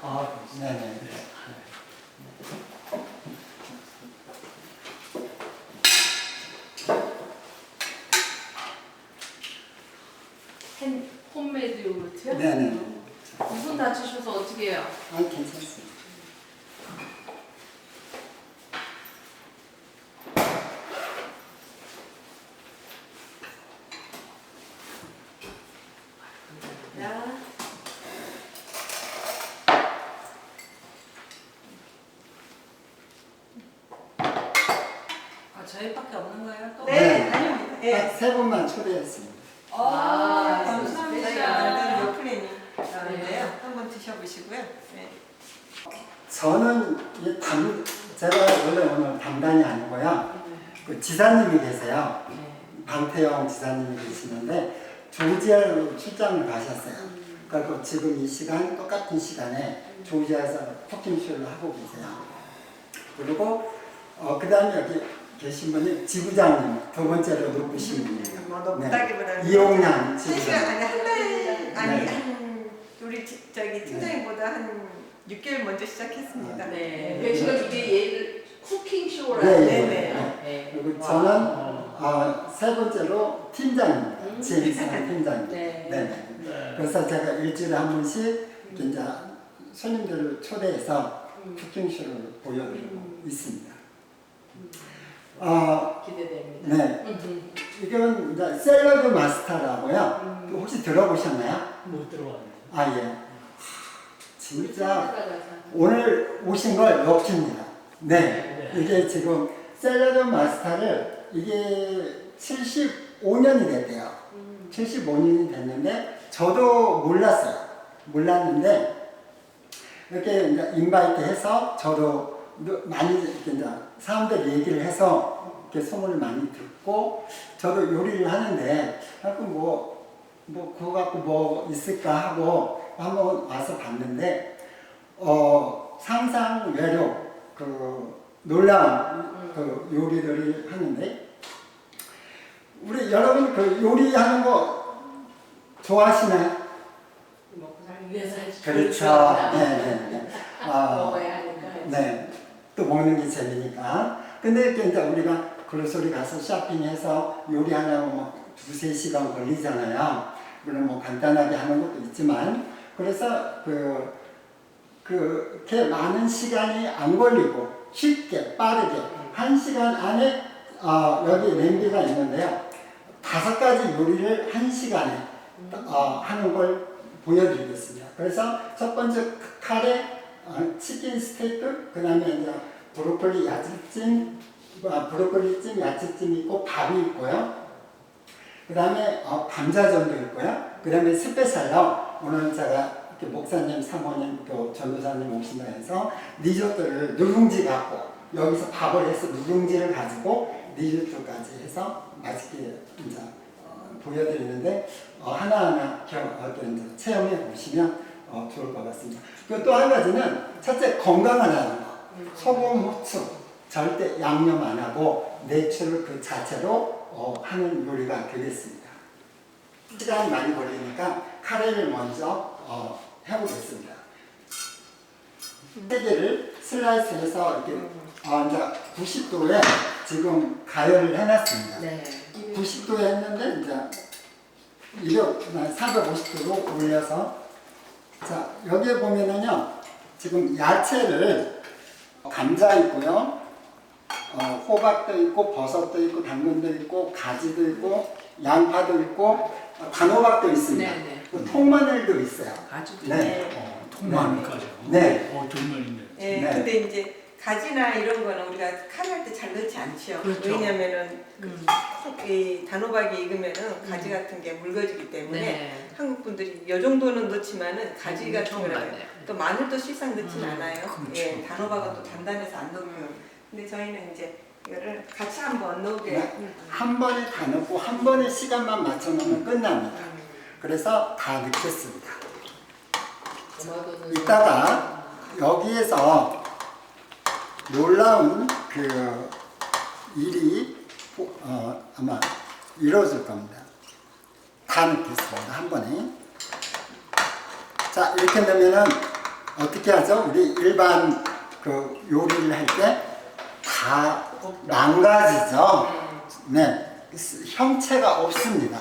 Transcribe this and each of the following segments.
아, 네네. 홈메이드 요구르트요? 네네. 무슨 다치셔서 어떻게 해요? 아, 괜찮습니다. 야. 저희밖에 없는 거예요? 또? 네. 아닙니다. 예. 딱 세 분만 초대했습니다. 아, 감사합니다. 스페셜. 요플랜이 나는데요. 한번 드셔보시고요. 네. 저는 제가 원래 오늘 담당이 아니고요. 그 지사님이 계세요. 방태영 지사님이 계시는데 조지아로 출장을 가셨어요. 그리고 지금 이 시간 똑같은 시간에 조지아에서 토킹쇼를 하고 계세요. 그리고 그 다음에 여기 계신 분이 지부장님, 두 번째로 높으신 분이에요. 뭐 높다기보다는 이용량 3시간 지부장. 아니 한 달 아니 네. 한 우리 저기 팀장님보다 한 6개월 먼저 시작했습니다. 네. 지금 이게 얘를 쿠킹 쇼라고. 네, 네. 네. 그리고 와. 저는 세 번째로 팀장입니다. 제임스한 팀장입니다. 네. 네. 그래서 제가 일주일에 한 번씩 이제 손님들을 초대해서 쿠킹쇼를 보여드리고 있습니다. 기대됩니다. 네. 이건 이제 샐러드 마스터라고요. 혹시 들어보셨나요? 못 들어봤네요. 아, 예. 진짜 오늘 오신 걸 럭키입니다. 네. 이게 지금 샐러드 마스터를 이게 75년이 됐대요. 75년이 됐는데 저도 몰랐는데 이렇게 이제 인바이트 해서 저도 많이 이제 사람들 얘기를 해서 이렇게 소문을 많이 듣고 저도 요리를 하는데 가끔 그거 갖고 뭐 있을까 하고 한번 와서 봤는데 상상외로 그 놀라운 그 요리들이 하는데 우리 여러분 그 요리하는 거 좋아하시나요? 먹고 살기 위해서 그렇죠. 네네. 먹어야 하니까. 네. 또 먹는 게 재미니까. 근데 이제 우리가 그로소리 가서 쇼핑해서 요리하려면 뭐 2-3시간 걸리잖아요. 물론 뭐 간단하게 하는 것도 있지만 그래서 그렇게 많은 시간이 안 걸리고 쉽게 빠르게 1시간 안에 여기 냄비가 있는데요. 5가지 요리를 1시간에 하는 걸 보여드리겠습니다. 그래서 첫 번째 카레, 치킨 스테이크, 그 다음에 이제 브로콜리 야채찜, 브로콜리찜, 야채찜 있고 밥이 있고요. 그 다음에 감자전도 있고요. 그 다음에 스페셜로 오늘 제가 이렇게 목사님, 사모님, 또 전도사님 오신다 해서 디저트를 누룽지 갖고 여기서 밥을 해서 누룽지를 가지고 디저트까지 해서 맛있게 이제 보여드리는데 하나하나 이제 체험해 보시면 좋을 것 같습니다. 그리고 또 한 가지는 첫째 건강하다는 거. 소금, 후추 절대 양념 안 하고 내추럴 그 자체로 하는 요리가 되겠습니다. 시간이 많이 걸리니까 카레를 먼저 해보겠습니다. 3개를 슬라이스해서 이렇게 이제 90도에 지금 가열을 해놨습니다. 네. 90도에 했는데 이제 450도로 올려서 자 여기에 보면은요 지금 야채를 감자 있고요 호박도 있고 버섯도 있고 당근도 있고 가지도 있고 양파도 있고 단호박도 있습니다. 네. 통마늘도 있어요. 아주 네. 통마늘까지요? 네. 정말 있네. 예, 네. 근데 이제 가지나 이런 거는 우리가 카레할 때 잘 넣지 않죠. 그렇죠. 왜냐면은 이 단호박이 익으면은 가지 같은 게 묽어지기 때문에 네. 한국 분들이 이 정도는 넣지만은 가지 같은 처음 거는 봤네요. 또 마늘도 실상 넣진 않아요. 그렇죠. 예, 단호박은 또 단단해서 안 넣고요. 근데 저희는 이제 이거를 같이 한번 넣게 네. 한 번에 다 넣고 한 번에 시간만 맞춰 놓으면 끝납니다. 그래서 다 넣겠습니다. 이따가 여기에서 놀라운 그 일이 아마 이루어질 겁니다. 다 넣겠습니다. 한 번에. 자, 이렇게 넣으면은 어떻게 하죠? 우리 일반 그 요리를 할 때 다 망가지죠. 네, 형체가 없습니다.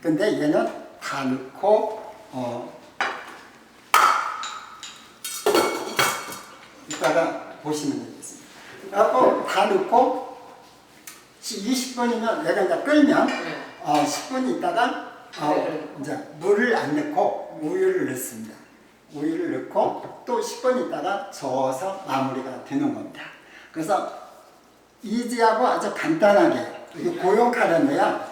근데 얘는 다 넣고 이따가 보시면 되겠습니다. 그래서 다 넣고 20분이면 얘가 이제 끓면 10분 있다가 이제 물을 안 넣고 우유를 넣습니다. 우유를 넣고 또 10분 있다가 저어서 마무리가 되는 겁니다. 그래서 이지하고 아주 간단하게 이게 고용 카레인데요.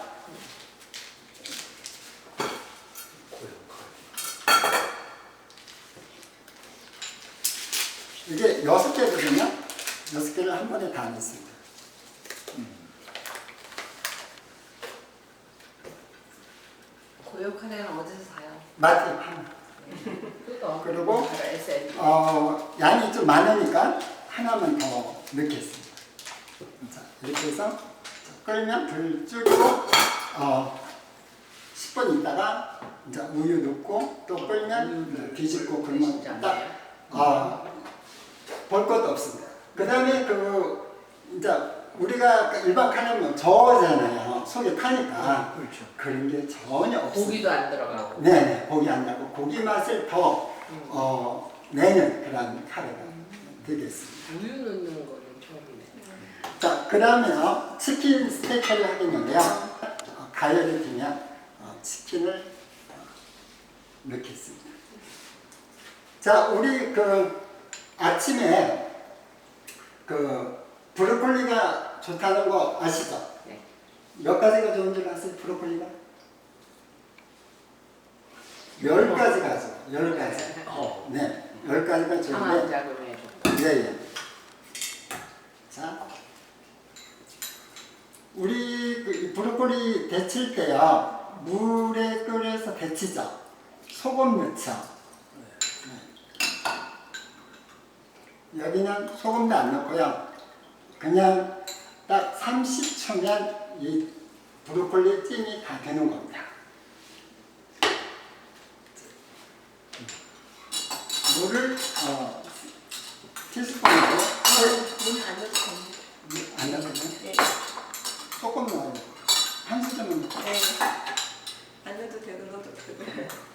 이게 6개거든요. 6개를 한 번에 다 넣습니다. 고요 카레는 어디서 사요? 마트. 그리고 양이 좀 많으니까 하나만 더 넣겠습니다. 자, 이렇게 해서 끓면 불 줄이고 10분 있다가 이제 우유 넣고 또 끓면 뒤집고 그러면 딱 볼 것도 없습니다. 그 다음에 이제 우리가 일반 카레는 저어잖아요. 속에 타니까. 그렇죠. 그런 게 전혀 없습니다. 고기도 안 들어가고. 네, 고기 안 나고 고기 맛을 더 내는 그런 카레가 되겠습니다. 우유 넣는 거는 처음이네. 자, 그러면 치킨 스테이크를 하겠는데요. 가열이 되면 치킨을 넣겠습니다. 자, 우리 아침에 브로콜리가 좋다는 거 아시죠? 네. 몇 가지가 좋은 줄 아세요? 브로콜리가? 10가지가 좋아요. 10가지. 네, 10가지가 좋은데. 항암작용에 좋고. 예. 자, 우리 이 브로콜리 데칠 때요, 물에 끓여서 데치죠. 소금 넣죠. 네. 여기는 소금도 안 넣고요. 그냥 딱 30초면 이 브로콜리 찜이 다 되는 겁니다. 물을 티스푼으로 문안 넣어도 됩니다. 안 넣거든요. 네. 조금 넣어요. 한 수저만 넣고. 네. 안 넣어도 되고 넣어도 되고.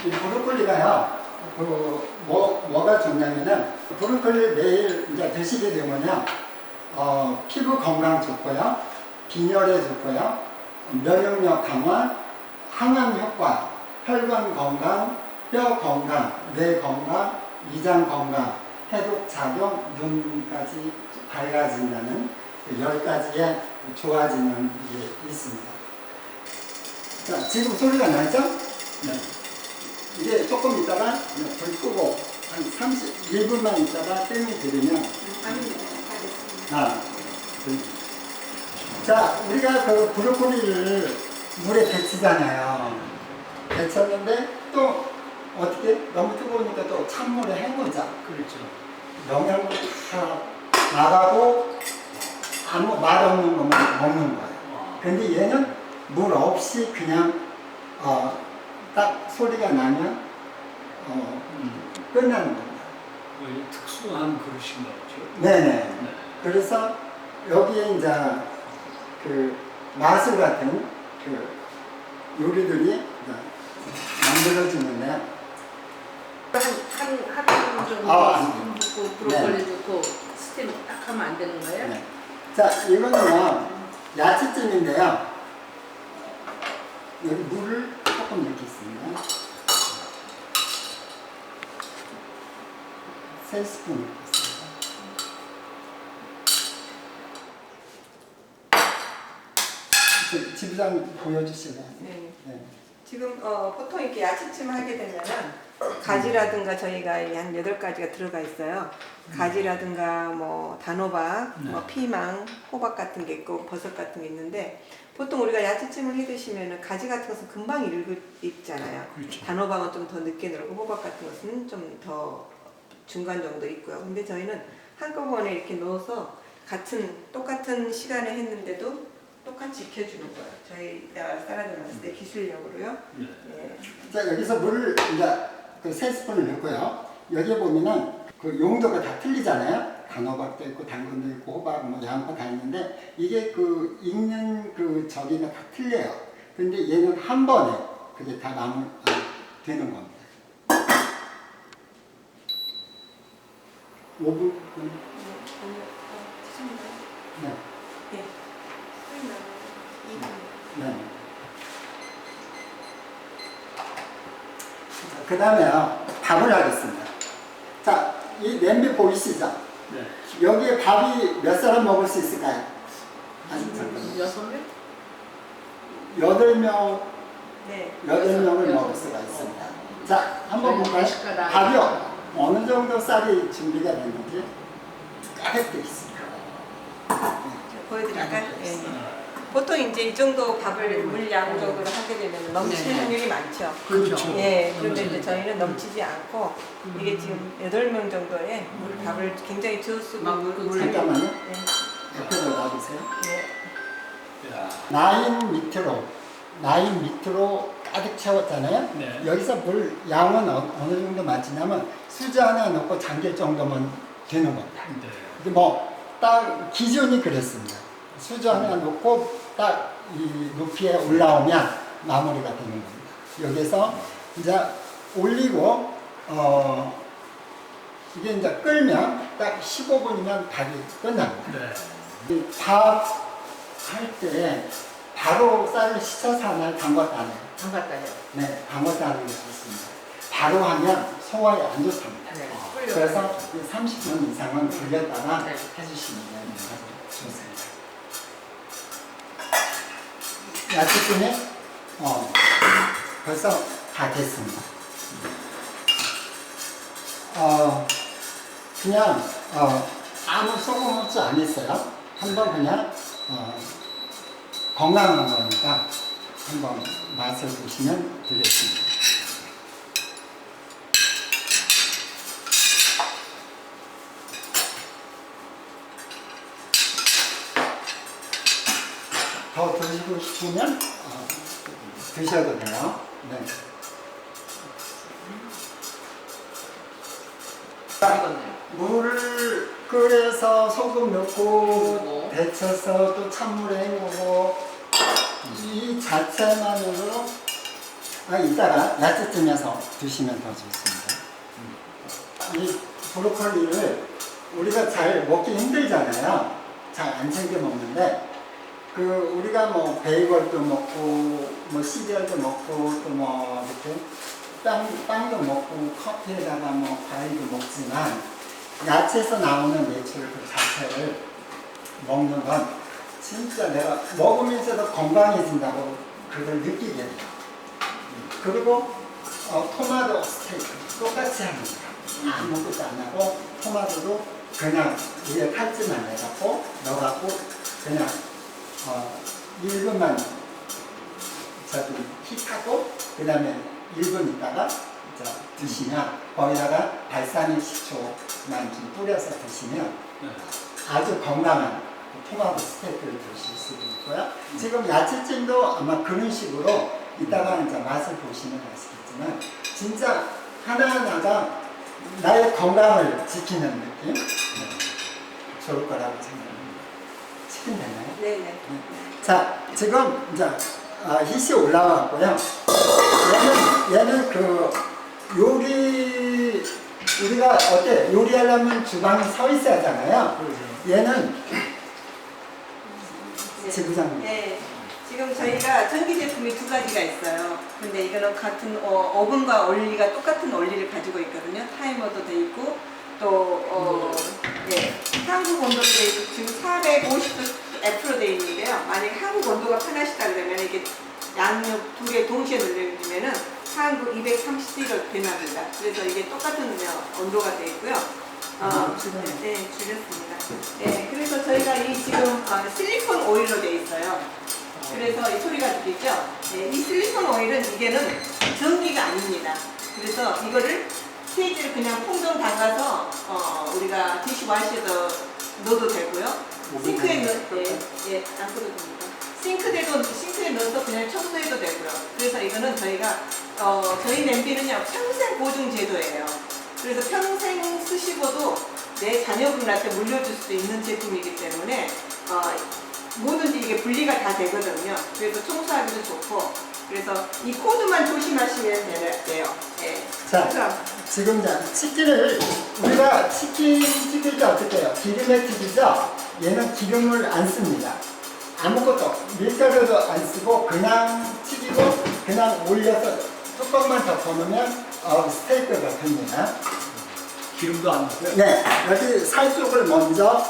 이 브로콜리가요, 뭐가 좋냐면은, 브로콜리 매일 이제 드시게 되면요, 피부 건강 좋고요, 빈혈에 좋고요, 면역력 강화, 항암 효과, 혈관 건강, 뼈 건강, 뇌 건강, 위장 건강, 해독 작용, 눈까지 밝아진다는 10가지의 좋아지는 게 있습니다. 자, 지금 소리가 나죠? 네. 이게 조금 있다가 불 끄고 한 1분만 있다가 뜸이 들으면 자, 우리가 브로콜리를 물에 데치잖아요. 데쳤는데 또 어떻게 너무 뜨거우니까 또 찬물에 헹구자. 그렇죠. 영양분 다 나가고 아무 맛없는 것만 먹는 거예요. 근데 얘는 물 없이 그냥 딱 소리가 나면 끝나는 겁니다. 특수한 그릇인가 보죠. 네네. 네. 그래서 여기에 이제 마술 같은 요리들이 이제 만들어지는데 한 정도 안 붓고 브로콜리 넣고 스팀 딱 하면 안 되는 거예요? 네. 자, 이거는요 야채찜인데요. 여기 물을 조금 넣겠습니다. 3스푼 넣겠습니다. 지부장 보여주실래요? 네. 네. 지금 보통 이렇게 야채찜 하게 되면은 가지라든가 저희가 한 8가지가 들어가 있어요. 가지라든가 뭐 단호박, 네. 뭐 피망, 호박 같은 게 있고 버섯 같은 게 있는데 보통 우리가 야채찜을 해 드시면은 가지 같은 것은 금방 익잖아요. 그렇죠. 단호박은 좀 더 늦게 늘고 호박 같은 것은 좀 더 중간 정도 있고요. 근데 저희는 한꺼번에 이렇게 넣어서 똑같은 시간에 했는데도 똑같이 익혀주는 거예요. 저희가 샐러드 만들 때 기술력으로요. 네. 네. 자, 여기서 물을 이제 그 3스푼을 넣고요. 여기 보면은 그 용도가 다 틀리잖아요. 단호박도 있고 당근도 있고 호박 뭐 양파 다 있는데 이게 그 익는 그 저기가 다 틀려요. 근데 얘는 한 번에 그게 다 되는 겁니다. 5분? 네. 네. 네. 그 다음에요, 밥을 하겠습니다. 자, 이 냄비 보이시죠? 네. 여기에 밥이 몇 사람 먹을 수 있을까요? 아니, 잠깐만요. 6명? 8명, 네. 8명을 먹을 수가 있습니다. 자, 한번 볼까요? 식가다. 밥이요. 어느 정도 쌀이 준비가 됐는지 까맣게 있습니다. 보여드릴까요? 네. 보통 이제 이 정도 밥을 물양 정도로 하게 되면 넘치는 네. 확률이 많죠. 그렇죠. 예, 그런데 이제 저희는 넘치지 않고 이게 지금 8명 정도의 밥을 굉장히 저수분 막 물 잠깐만요. 네. 옆에다 놔주세요. 네. 야. 라인 밑으로 가득 채웠잖아요. 네. 여기서 물 양은 어느 정도 많지냐면 수저 하나 넣고 잠길 정도면 되는 겁니다. 네. 이게 뭐 딱 기준이 그랬습니다. 수저 하나 넣고 딱 이 높이에 올라오면 마무리가 되는 겁니다. 여기서 이제 올리고 이게 이제 끓면 딱 15분이면 밥이 끝납니다. 네. 밥 할 때 바로 쌀을 씻어서 하나요? 담갔다 하나요? 담갔다요. 네, 담갔다 하는 게 좋습니다. 바로 하면 소화에 안 좋답니다. 네. 그래서 30분 이상은 불렸다가 네. 해주시면 좋습니다. 야채찜이 벌써 다 됐습니다. 그냥 아무 소금 없이 안 했어요. 한번 그냥 건강한 거니까 한번 맛을 보시면 되겠습니다. 더 드시고 싶으면 드셔도 돼요. 네. 익었네요. 물을 끓여서 소금 넣고 네. 데쳐서 또 찬물에 헹구고 이 자체만으로 이따가 야채찜에서 드시면 더 좋습니다. 이 브로콜리를 우리가 잘 먹기 힘들잖아요. 잘 안 챙겨 먹는데 우리가 뭐 베이글도 먹고 뭐 시리얼도 먹고 또 뭐 이렇게 빵도 먹고 커피에다가 뭐 과일도 먹지만 야채에서 나오는 내추럴 그 자체를 먹는 건 진짜 내가 먹으면서도 건강해진다고 그걸 느끼게 돼요. 그리고 토마토 스테이크 똑같이 합니다. 아무것도 안 하고 토마토도 그냥 위에 칼집만 내갖고 넣어갖고 그냥 1분만 킥하고 그 다음에 1분 있다가 드시면 거기다가 발사믹 식초만 좀 뿌려서 드시면 네. 아주 건강한 토마토 스테이크를 드실 수도 있고요. 지금 야채찜도 아마 그런 식으로 이따가 이제 맛을 보시면 아시겠지만 진짜 하나하나가 나의 건강을 지키는 느낌? 좋을 거라고 생각합니다. 치킨 되나요? 네네. 자, 지금 이제 힛이 올라왔고요. 얘는 그 요리 우리가 요리하려면 주방에 서 있어야 하잖아요. 얘는 지부장님. 네. 지금 저희가 전기 제품이 2가지가 있어요. 근데 이거는 같은 오븐과 원리가 똑같은 원리를 가지고 있거든요. 타이머도 돼 있고 또 네. 한국 온도로 돼 있고 지금 450도 F로 돼 있는데요. 만약에 한국 온도가 편하시다 그러면 이게 양옆 2개 동시에 눌러주면은 한국 230C로 변합니다. 그래서 이게 똑같은 온도가 돼 있고요. 네, 줄였습니다. 네, 그래서 저희가 이 지금 실리콘 오일로 되어 있어요. 그래서 이 소리가 들리죠? 네, 이 실리콘 오일은 이게는 전기가 아닙니다. 그래서 이거를 세제를 그냥 풍덩 담가서 우리가 디시와시에도 넣어도 되고요. 싱크에 안 써도 됩니다. 싱크대에 넣어서 그냥 청소해도 되고요. 그래서 이거는 저희가 저희 냄비는요 평생 보증 제도예요. 그래서 평생 쓰시고도 내 자녀분한테 물려줄 수도 있는 제품이기 때문에 뭐든지 이게 분리가 다 되거든요. 그래서 청소하기도 좋고, 그래서 이 코드만 조심하시면 돼요. 네. 자, 그럼 지금 이제 치킨을 우리가 치킨 튀길 때 어떻게 해요? 기름에 튀기죠? 얘는 기름을 안 씁니다. 아무것도 밀가루도 안 쓰고 그냥 튀기고 그냥 올려서 뚜껑만 덮어놓으면 스테이크가 됩니다. 기름도 안 넣고요. 네, 여기 살 쪽을 먼저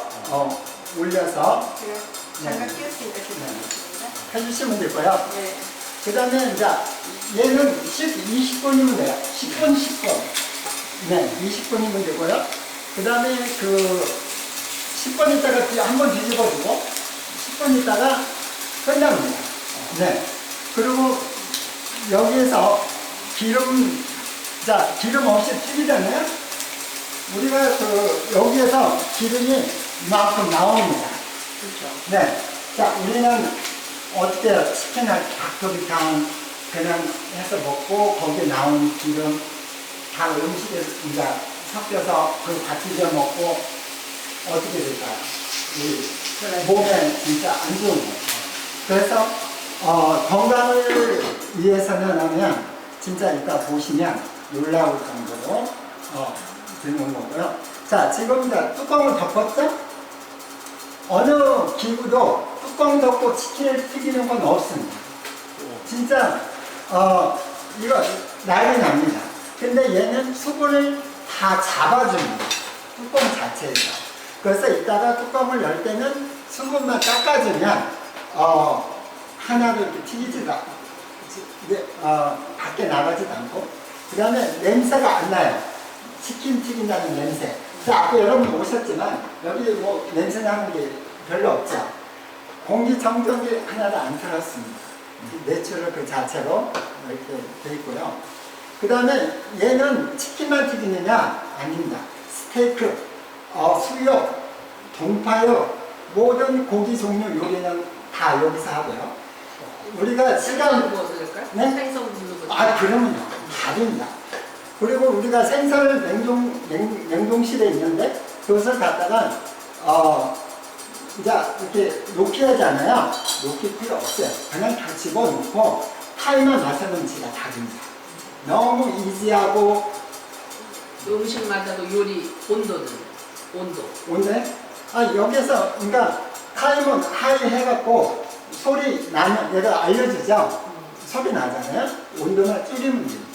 올려서 제가 잠깐 끼웠으니까 괜찮습니다. 해주시면 되고요. 네. 그 다음에 이제 얘는 20분이면 돼요. 10분, 10분. 네, 20분이면 되고요. 그 다음에 그 10분 있다가 한번 뒤집어주고 10분 있다가 끝납니다. 네. 그리고 여기에서 기름 없이 튀기잖아요. 우리가 여기에서 기름이 이만큼 나옵니다. 그렇죠. 네. 자, 우리는 어떻게 해요? 치킨을 닭도리탕 그냥 해서 먹고 거기에 나온 기름 다 음식에 이제 섞여서 다 튀겨 먹고 어떻게 될까요? 우리 몸에 진짜 안 좋은 거예요. 그래서 건강을 위해서는 하면 진짜 이따 보시면 놀라울 정도로 되는 거고요. 자, 지금 이제 뚜껑을 덮었죠? 어느 기구도 뚜껑 덮고 치킨을 튀기는 건 없습니다. 진짜 이거 난리 납니다. 근데 얘는 수분을 다 잡아줍니다. 뚜껑 자체에서. 그래서 이따가 뚜껑을 열 때는 수분만 깎아주면 하나도 이렇게 튀기지도 않고 밖에 나가지도 않고 그 다음에 냄새가 안 나요. 치킨 튀긴다는 냄새. 아까 여러분 오셨지만 여기 뭐 냄새 나는 게 별로 없죠. 공기청정기 하나도 안 틀었습니다. 내추럴 그 자체로 이렇게 돼 있고요. 그 다음에 얘는 치킨만 튀기느냐? 아닙니다. 스테이크, 수육, 동파육, 모든 고기 종류 요리는 다 여기서 하고요. 우리가 생선 구워서 될까요? 네? 생선 구워서. 그러면요. 다릅니다. 그리고 우리가 생선을 냉동실에 있는데 그것을 갖다가 이제 이렇게 놓기 하잖아요. 놓기 필요 없어요. 그냥 다 집어넣고 타이머 맞춰놓은 지가 다릅니다. 너무 이지하고 음식마다도 요리 온도 온대? 여기서 그러니까 타이머 하이 해갖고 소리 나면 얘가 알려주죠. 소리 나잖아요. 온도만 줄이면 됩니다.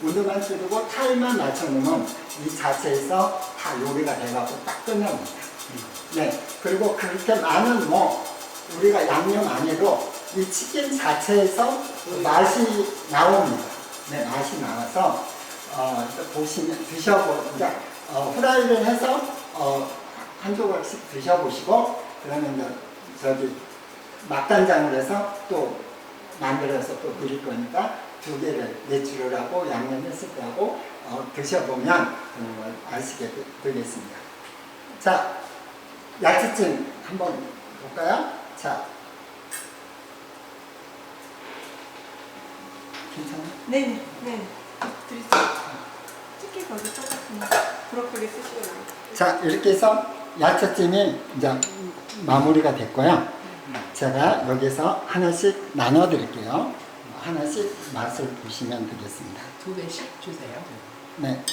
온도만 줄이고 타이머 맞춰놓으면 이 자체에서 다 요리가 돼갖고 딱 끝납니다. 네. 그리고 그렇게 많은 우리가 양념 안 해도 이 치킨 자체에서 맛이 나옵니다. 네, 맛이 나와서 보시면 드셔보니까 후라이를 해서 한 조각씩 드셔보시고 그러면 저기 맛간장을 해서 또 만들어서 또 드릴 거니까 두 개를 내추럴하고 양념했을 때하고 드셔보면 아시게 되겠습니다. 자, 야채찜 한번 볼까요? 자, 괜찮아요? 네네. 드리죠. 치킨 거기 똑같습니다. 브로콜리 쓰시고요. 자, 이렇게 해서 야채찜이 이제 마무리가 됐고요. 제가 여기서 하나씩 나눠 드릴게요. 하나씩 맛을 보시면 되겠습니다. 2개씩 주세요. 네.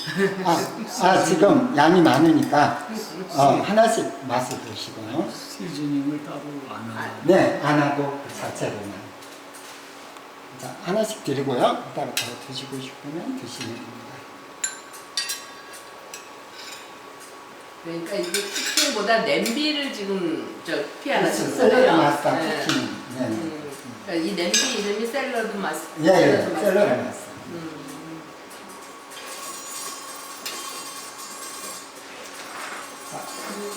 지금 양이 많으니까 하나씩 맛을 보시고요. 시즈닝을 따로 안 하고. 네, 안 하고 그 자체로만. 자, 하나씩 드리고요. 이따가 더 드시고 싶으면 드시면 됩니다. 그러니까 이게 치킨보다 냄비를 지금 피하시는 샐러드 거예요. 마스터 네. 치킨. 네. 그러니까 이 냄비 이름이 샐러드 마스터. 예, 샐러드 마스터.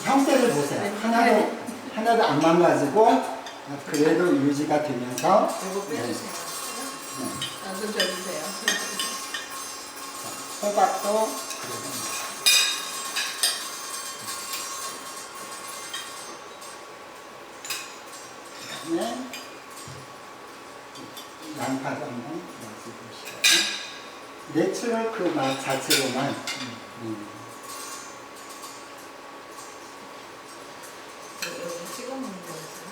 형태를 보세요. 하나도 안 망가지고 그래도 유지가 되면서 이거 빼주세요. 좀 줘주세요. 호박도 그다음에 양파도 한번 넣어주시고 내추럴 그 맛 자체로만 여기 찍어 먹는 거였어요?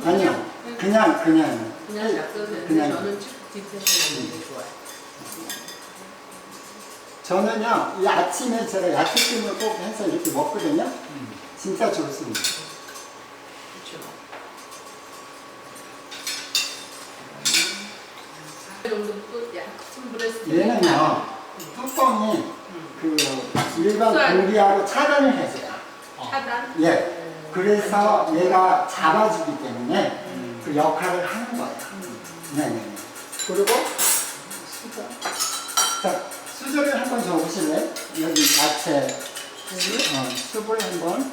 아니요 그냥 그냥 놔둬도 그냥. 저는 뒷에서 먹는 게 좋아요. 저는요 이 아침에 제가 야채찜을 꼭 해서 이렇게 먹거든요. 진짜 좋습니다. 그렇죠. 이 정도 또 약간 불에서 얘는요 뚜껑이 그 일반 공기하고 차단을 해줘요. 차단. 예. 그래서 얘가 잡아주기 때문에 그 역할을 하는 거예요. 네네. 그리고 수저. 자, 수저를 한번 줘보실래요? 여기 야채 숲을 한번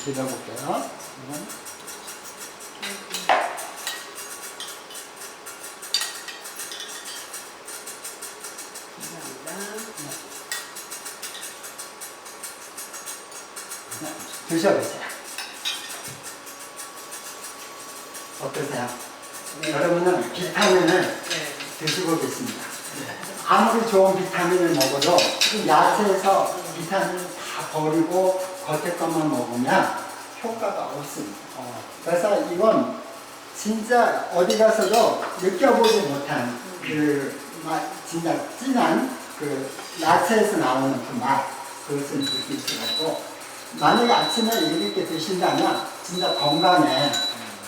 드려볼게요. 드셔보세요. 어떠세요? 여러분은 비타민을 네. 드시고 계십니다. 아무리 좋은 비타민을 먹어도 야채에서 비타민을 다 버리고 겉에 것만 먹으면 효과가 없습니다. 그래서 이건 진짜 어디 가서도 느껴보지 못한 그 맛, 진짜 진한 그 야채에서 나오는 그 맛, 그것을 느낄 수가 있고, 만약에 아침에 이렇게 드신다면 진짜 건강에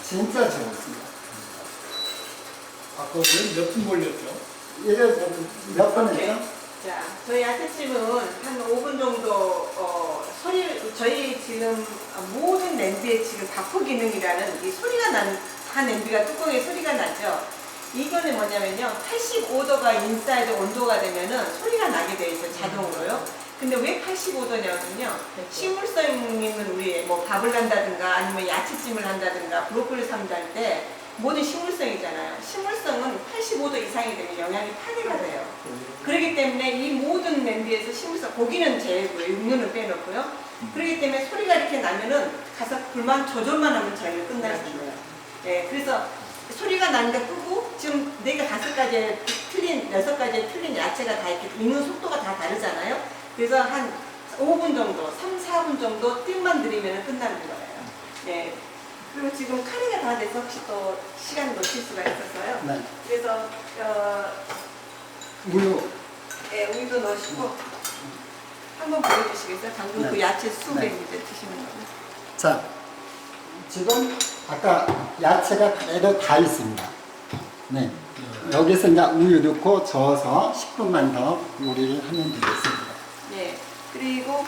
진짜 좋습니다. 아까 몇분 걸렸죠? 이래 몇번 했죠? 자, 저희 야채찜은 한 5분 정도 저희 지금 모든 냄비에 지금 바포 기능이라는 이 소리가 한 냄비가 뚜껑에 소리가 나죠. 이거는 뭐냐면요, 85도가 인사이드 온도가 되면은 소리가 나게 돼 있어요, 자동으로요. 근데 왜 85도냐면요, 식물성 있는 우리 뭐 밥을 한다든가 아니면 야채찜을 한다든가 브로콜리 삶을 때 모든 식물성이잖아요. 식물성은 85도 이상이 되면 영양이 파괴가 돼요. 그렇기 때문에 이 모든 냄비에서 식물성, 고기는 제외고요, 육류는 빼놓고요. 그렇기 때문에 소리가 이렇게 나면은 가서 불만 조절만 하면 저희는 끝날 수 있어요. 네, 그래서 소리가 나는데 끄고 지금 4가지의 틀린 6가지의 틀린 야채가 다 이렇게 익는 속도가 다 다르잖아요. 그래서 한 5분 정도, 3, 4분 정도 뜸만 들이면 끝나는 거예요. 네. 그리고 지금 카레가 다 돼서 혹시 또 시간 놓칠 수가 있어서요. 네. 그래서 우유. 네, 우유도 넣으시고 한번 보여주시겠어요? 방금 네. 그 야채 수에 네. 이제 드시는 거는. 자, 지금 아까 야채가 그래도 다 있습니다. 네. 여기서 이제 우유 넣고 저어서 10분만 더 요리를 하면 되겠습니다. 네. 그리고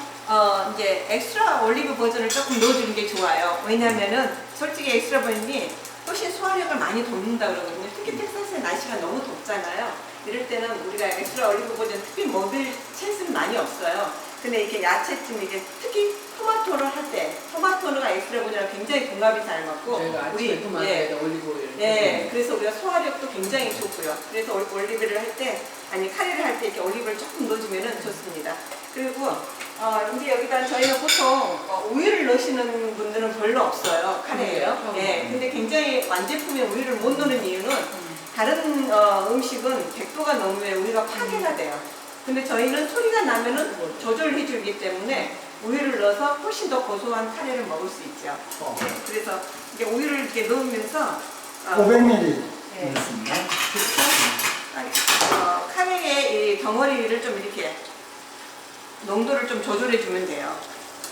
이제 엑스트라 올리브 버전을 조금 넣어주는 게 좋아요. 왜냐면은 솔직히 엑스트라 버전이 훨씬 소화력을 많이 돋는다 그러거든요. 특히 텍사스의 날씨가 너무 덥잖아요. 이럴 때는 우리가 엑스트라 올리브 버전 특히 먹을 찬스는 많이 없어요. 근데 이렇게 야채찜 이게 특히 토마토를 할 때 토마토가 엑스트라 버전이랑 굉장히 궁합이 잘 맞고 우리 토마토에다 올리브 오일. 네, 그래서 우리가 소화력도 굉장히 좋고요. 그래서 올리브를 할 때, 아니 카레를 할 때 이렇게 올리브를 조금 넣어주면 좋습니다. 그리고 이제 여기다 저희가 보통 우유를 넣으시는 분들은 별로 없어요, 카레에요. 네, 근데 굉장히 완제품에 우유를 못 넣는 이유는 다른 음식은 100도가 넘으면 우유가 파괴가 돼요. 근데 저희는 소리가 나면은 조절해 주기 때문에 우유를 넣어서 훨씬 더 고소한 카레를 먹을 수 있죠. 네, 그래서 이제 우유를 이렇게 넣으면서 500ml 네. 넣습니다. 카레의 이 덩어리를 좀 이렇게 농도를 좀 조절해 주면 돼요.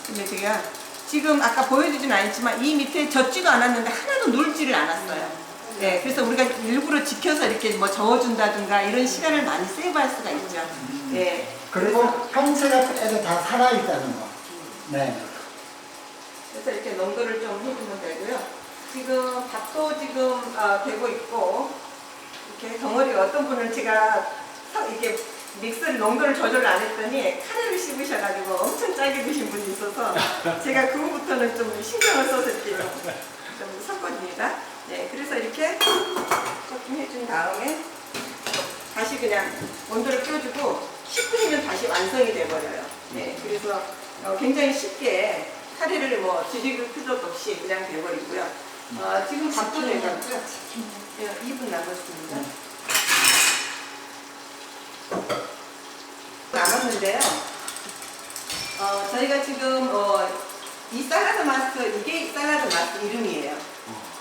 근데 제가 지금 아까 보여주진 않았지만 이 밑에 젖지도 않았는데 하나도 눌지를 않았어요. 네, 그래서 우리가 일부러 지켜서 이렇게 뭐 저어준다든가 이런 시간을 많이 세이브할 수가 있죠. 네. 그리고 형체가 그래도 다 살아있다는 거. 네. 그래서 이렇게 농도를 좀 해주면 되고요. 지금 밥도 지금 되고 있고 이렇게 덩어리 어떤 분은 제가 이렇게 믹스를 농도를 조절 안 했더니 카레를 씹으셔가지고 엄청 짜게 드신 분이 있어서 제가 그 후부터는 좀 신경을 써서 이렇게 좀 섞어줍니다. 네, 그래서 이렇게 코팅 해준 다음에 다시 그냥 온도를 껴주고 10분이면 다시 완성이 돼버려요. 네, 그래서 굉장히 쉽게 카레를 뭐 뒤집을 필요도 없이 그냥 돼버리고요. 지금 밥도 돼가고요. 2분 남았습니다. 남았는데요. 저희가 지금 이 샐러드 마스, 이게 샐러드 마스 이름이에요.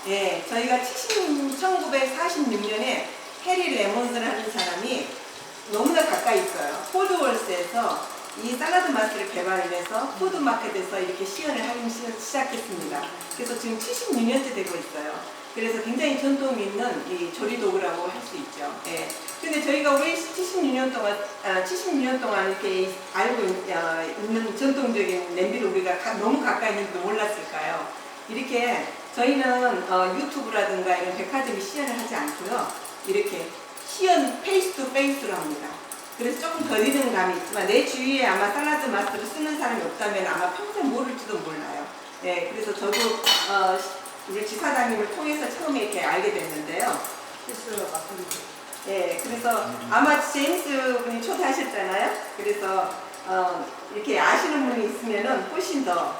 예, 저희가 1946년에 해리 레몬스라는 사람이 너무나 가까이 있어요. 포드월스에서 이 샐러드 마스를 개발을 해서 푸드마켓에서 이렇게 시연을 하기 시작했습니다. 그래서 지금 76년째 되고 있어요. 그래서 굉장히 전통 있는 이 조리 도구라고 할 수 있죠. 예. 근데 저희가 왜 76년 동안 이렇게 알고 있는 전통적인 냄비를 우리가 너무 가까이 있는지도 몰랐을까요? 이렇게 저희는 유튜브라든가 이런 백화점이 시연을 하지 않고요. 이렇게 시연 페이스 투 페이스로 합니다. 그래서 조금 덜 익은 감이 있지만 내 주위에 아마 샐러드 마스를 쓰는 사람이 없다면 아마 평생 모를지도 몰라요. 네, 그래서 저도 우리 지사장님을 통해서 처음에 이렇게 알게 됐는데요. 실수로 바꾸는. 네, 그래서 아마 제임스 분이 초대하셨잖아요. 그래서 이렇게 아시는 분이 있으면은 훨씬 더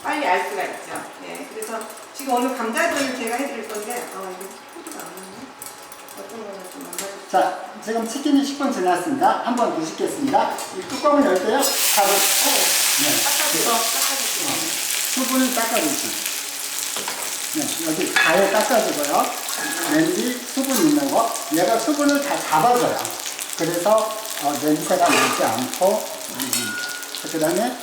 빨리 알 수가 있죠. 네, 그래서 지금 오늘 감자전을 제가 해드릴 건데, 이거 포도가 안 나오네. 어떤 거는 좀 망가졌어요. 자, 지금 치킨이 10분 지났습니다. 한번 더 씻겠습니다. 이 뚜껑을 열게요. 바로 수분을 닦아주시고, 네, 여기 가에 닦아주고요. 냄비 수분 있는 거, 얘가 수분을 다 잡아줘요. 그래서 냄새가 나지 않고, 그 다음에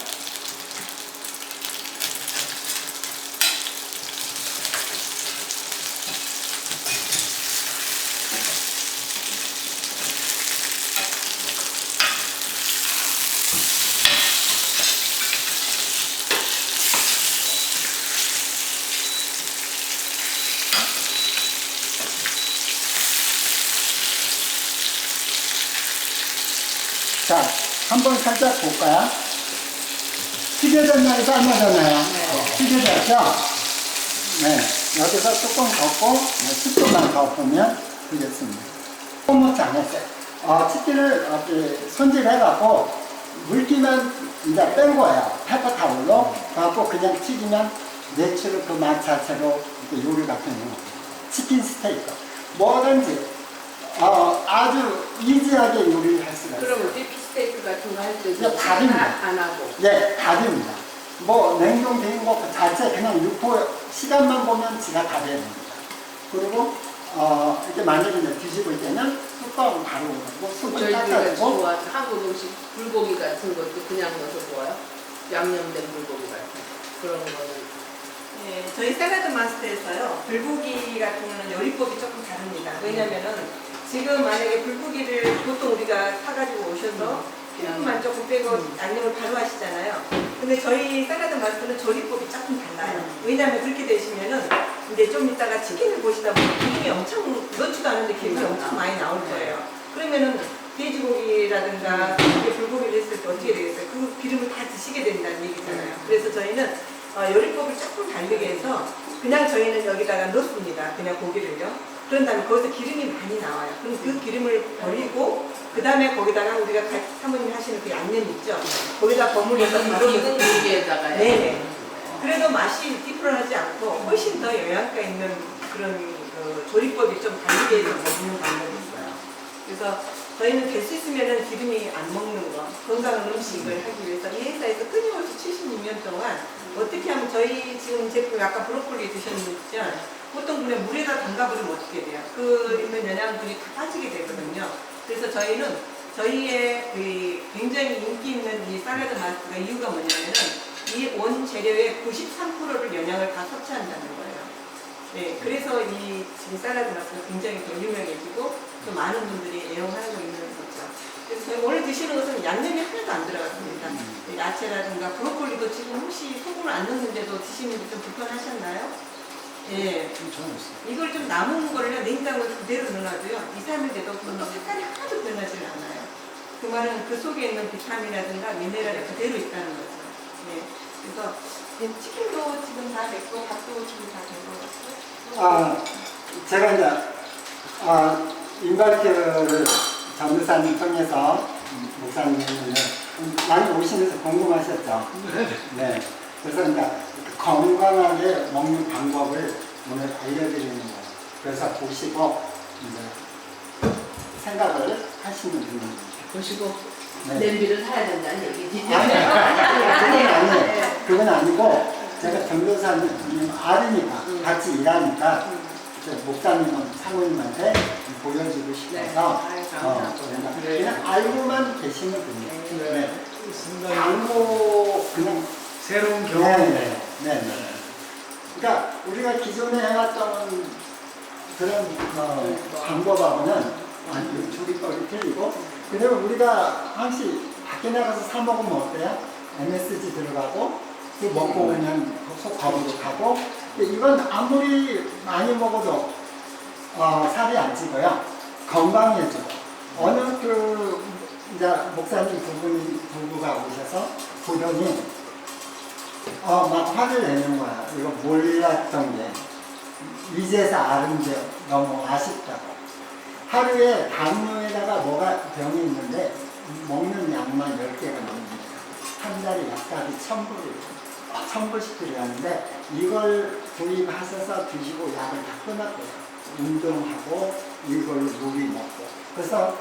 자, 한번 살짝 볼까요? 튀겨졌나요? 삶아졌나요? 튀겨졌죠? 네, 여기서 뚜껑 덮고 10분만 더 보면 되겠습니다. 꼼무치 안 했어요. 치킨을 이렇게 손질해갖고 물기만 이제 뺀 거예요. 페퍼타올로. 그래갖고 그냥 튀기면 내추럴 그 맛 자체로 이렇게 요리 같은 거. 치킨 스테이크. 뭐든지 아주 이지하게 요리를 할 수가 있어요. 그럼 비프 스테이크 같은 거 할 이제 때도 밥입니다. 안 하고. 네, 답입니다. 뭐 냉동된 거 그 자체 그냥 육포 시간만 보면 지가 답이 됩니다. 그리고 이렇게 만약에 이제 뒤집을 때는 뚜껑 바로 오고 수분 저희가 닦아주고 좋아하는 한국 음식 불고기 같은 것도 그냥 넣어서 구워요. 양념된 불고기 같은 그런 거는. 네, 저희 샐러드 마스터에서요, 불고기 같은 거는 요리법이 조금 다릅니다. 왜냐면은 지금 만약에 불고기를 보통 우리가 사가지고 오셔서 피부만 조금 빼고 양념을 바로 하시잖아요. 근데 저희 샐러드 마스터는 조리법이 조금 달라요. 왜냐면 그렇게 되시면은 이제 좀 이따가 치킨을 보시다 보면 기름이 엄청 넣지도 않은데 기름이 엄청 많이 나올 거예요. 그러면은 돼지고기라든가 불고기를 했을 때 어떻게 되겠어요? 그 기름을 다 드시게 된다는 얘기잖아요. 그래서 저희는 요리법을 조금 다르게 해서 그냥 저희는 여기다가 넣습니다. 그냥 고기를요. 그런 다음에 거기서 기름이 많이 나와요. 그럼 그 기름을 버리고 그 다음에 거기다가 우리가 사모님 하시는 그 양념 있죠? 거기다 버무려서 바로 익은 고기에다가요. 네네. 그래도 맛이 디프런하지 않고 훨씬 더 영양가 있는 그런 조리법이 좀 다르게 해서 먹는 방법이 있어요. 그래서 저희는 될 수 있으면 기름이 안 먹는 거, 건강한 음식을 하기 위해서 이 회사에서 끊임없이 76년 동안 어떻게 하면 저희 지금 제품 아까 브로콜리 드셨는지 보통 그냥 물에다 담가버리면 어떻게 돼요? 그 있는 영양분이 다 빠지게 되거든요. 그래서 저희는 저희의 굉장히 인기 있는 이 샐러드 마스터가 이유가 뭐냐면은 이 원 재료의 93%를 영양을 다 섭취한다는 거예요. 네, 그래서 이 지금 샐러드 마스터가 굉장히 더 유명해지고 또 많은 분들이 애용하고 있는 거죠. 그래서 저희 오늘 드시는 것은 양념이 하나도 안 들어갔습니다. 야채라든가 브로콜리도 지금 혹시 소금을 안 넣는데도 드시는데 좀 불편하셨나요? 예. 이걸 좀 남은 거를 냉장고에 그대로 넣어놔도요. 2, 3일 돼도 색깔이 하나도 변하지 않아요. 그 말은 그 속에 있는 비타민이라든가 미네랄이 그대로 있다는 거죠. 네. 그래서 치킨도 지금 다 됐고 밥도 지금 다 된 것 같고. 제가 이제 인발교를 전도사님 통해서 목사님을 많이 오시면서 궁금하셨죠. 네. 그래서 이제 건강하게 먹는 방법을 오늘 알려드리는 거예요. 그래서 보시고 이제 생각을 하시면 됩니다. 보시고 네. 냄비를 사야 된다는 얘기지. 그건 아니에요. 그건 아니고 제가 전도사님 아르니까 같이 일하니까 목사님은 사모님한테 보여주고 싶어서 그냥 알고만 계시면 됩니다. 네. 상당히 광고 그냥 새로운 경험이네요. 네. 그러니까 우리가 기존에 해왔던 그런 방법하고는 완전 조리법이 틀리고, 그리고 우리가 항상 밖에 나가서 사 먹으면 어때요? MSG 들어가고 그 먹고 그냥 속 거부족하고, 이건 아무리 많이 먹어도 살이 안 찌고요, 건강해져. 어느 이제 목사님 부부가 오셔서 보더니 막 화를 내는 거야. 이거 몰랐던 게 이제서 아는 게 너무 아쉽다고. 하루에 당뇨에다가 뭐가 병이 있는데 먹는 약만 10개가 넘습니다. 한 달에 약값이 1,000불씩 들어가는데 이걸 구입하셔서 드시고 약을 다 끊었대요. 운동하고 이걸로 무리 먹고. 그래서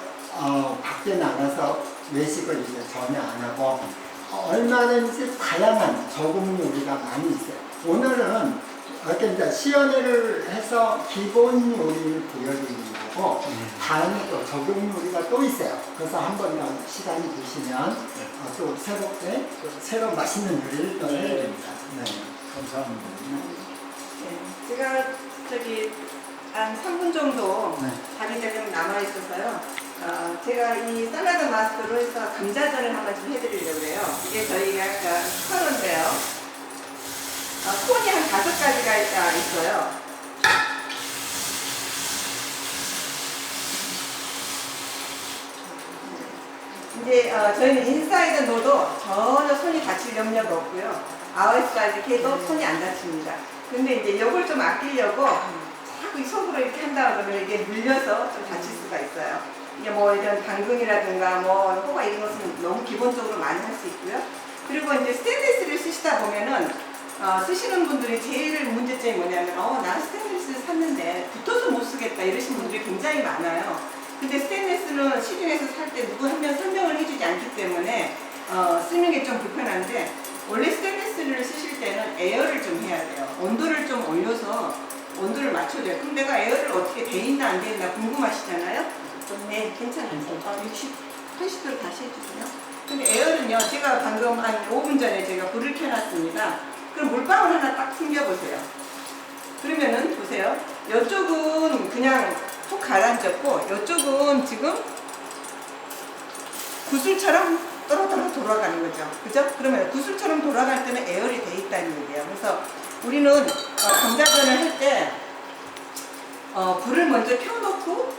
밖에 나가서 외식을 이제 전혀 안 하고 얼마든지 다양한 저금 요리가 많이 있어요. 오늘은 이렇게 이제 시연회를 해서 기본 요리를 보여드리는 거고, 다음에 또 적용 요리가 또 있어요. 그래서 한번 더 시간이 되시면 또 새롭게 새로 맛있는 요리를 또 해드립니다. 네. 감사합니다. 네. 제가 한 3분 정도 네. 밥이 좀 남아있어서요. 제가 이 샐러드 마스터로 해서 감자전을 한번 좀 해드리려고 해요. 이게 저희가 스파로인데요. 콘이 한 5가지가 있어요. 이제 저희는 인사이드 노도 전혀 손이 다칠 염려가 없고요. 아웃사이드 캐도 손이 안 다칩니다. 근데 이제 이걸 좀 아끼려고 자꾸 이 손으로 이렇게 한다 그러면 이게 물려서 좀 다칠 수가 있어요. 이게 뭐 이런 당근이라든가 뭐 호박 이런 것은 너무 기본적으로 많이 할 수 있고요. 그리고 이제 스테인리스를 쓰시다 보면은 쓰시는 분들이 제일 문제점이 뭐냐면 나 스테인리스를 샀는데 붙어서 못 쓰겠다 이러신 분들이 굉장히 많아요. 근데 스테인리스는 시중에서 살 때 누구 한 명 설명을 해주지 않기 때문에 쓰는 게 좀 불편한데, 원래 스테인리스를 쓰실 때는 에어를 좀 해야 돼요. 온도를 좀 올려서 온도를 맞춰줘요. 그럼 내가 에어를 어떻게 돼 있나 안 돼 있나 궁금하시잖아요. 네, 괜찮아요. 80도로 다시 해주세요. 근데 에어는요, 제가 방금 한 5분 전에 제가 불을 켜놨습니다. 그럼 물방울 하나 딱 숨겨보세요. 그러면은 보세요. 이쪽은 그냥 푹 가라앉았고 이쪽은 지금 구슬처럼 또로또로 돌아가는 거죠. 그죠? 그러면 구슬처럼 돌아갈 때는 에어리 돼 있다는 얘기예요. 그래서 우리는 감자전을 할 때 불을 먼저 켜놓고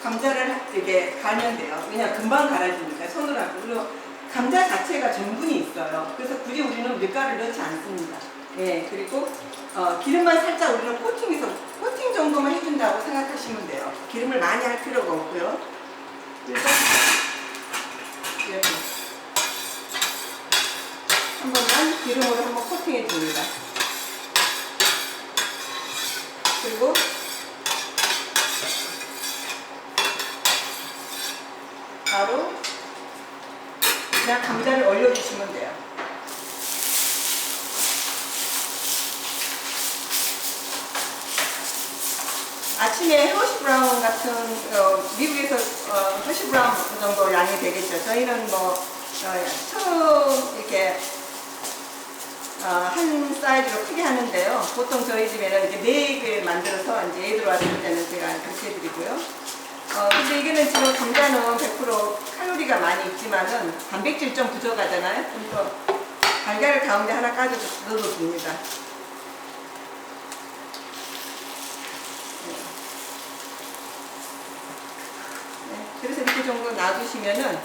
감자를 이렇게 갈면 돼요. 왜냐면 금방 갈아지니까 손으로 하고. 그리고 감자 자체가 전분이 있어요. 그래서 굳이 우리는 밀가루를 넣지 않습니다. 예, 그리고 기름만 살짝 우리는 코팅 정도만 해준다고 생각하시면 돼요. 기름을 많이 할 필요가 없고요. 그래서 이렇게 한 번만 기름으로 한번 코팅해 줍니다. 그리고 바로 그냥 감자를 올려주시면 돼요. 아침에 허쉬 브라운 같은 미국에서 허쉬 브라운 정도 양이 되겠죠. 저희는 뭐 처음 이렇게 한 사이즈로 크게 하는데요. 보통 저희 집에는 이제 4개 만들어서 이제 애들 왔을 때는 제가 그렇게 해드리고요. 근데 이거는 지금 감자는 100% 칼로리가 많이 있지만은 단백질 좀 부족하잖아요. 그래서 달걀을 가운데 하나 까줘서 넣어도 됩니다. 네, 그래서 이렇게 정도 놔두시면은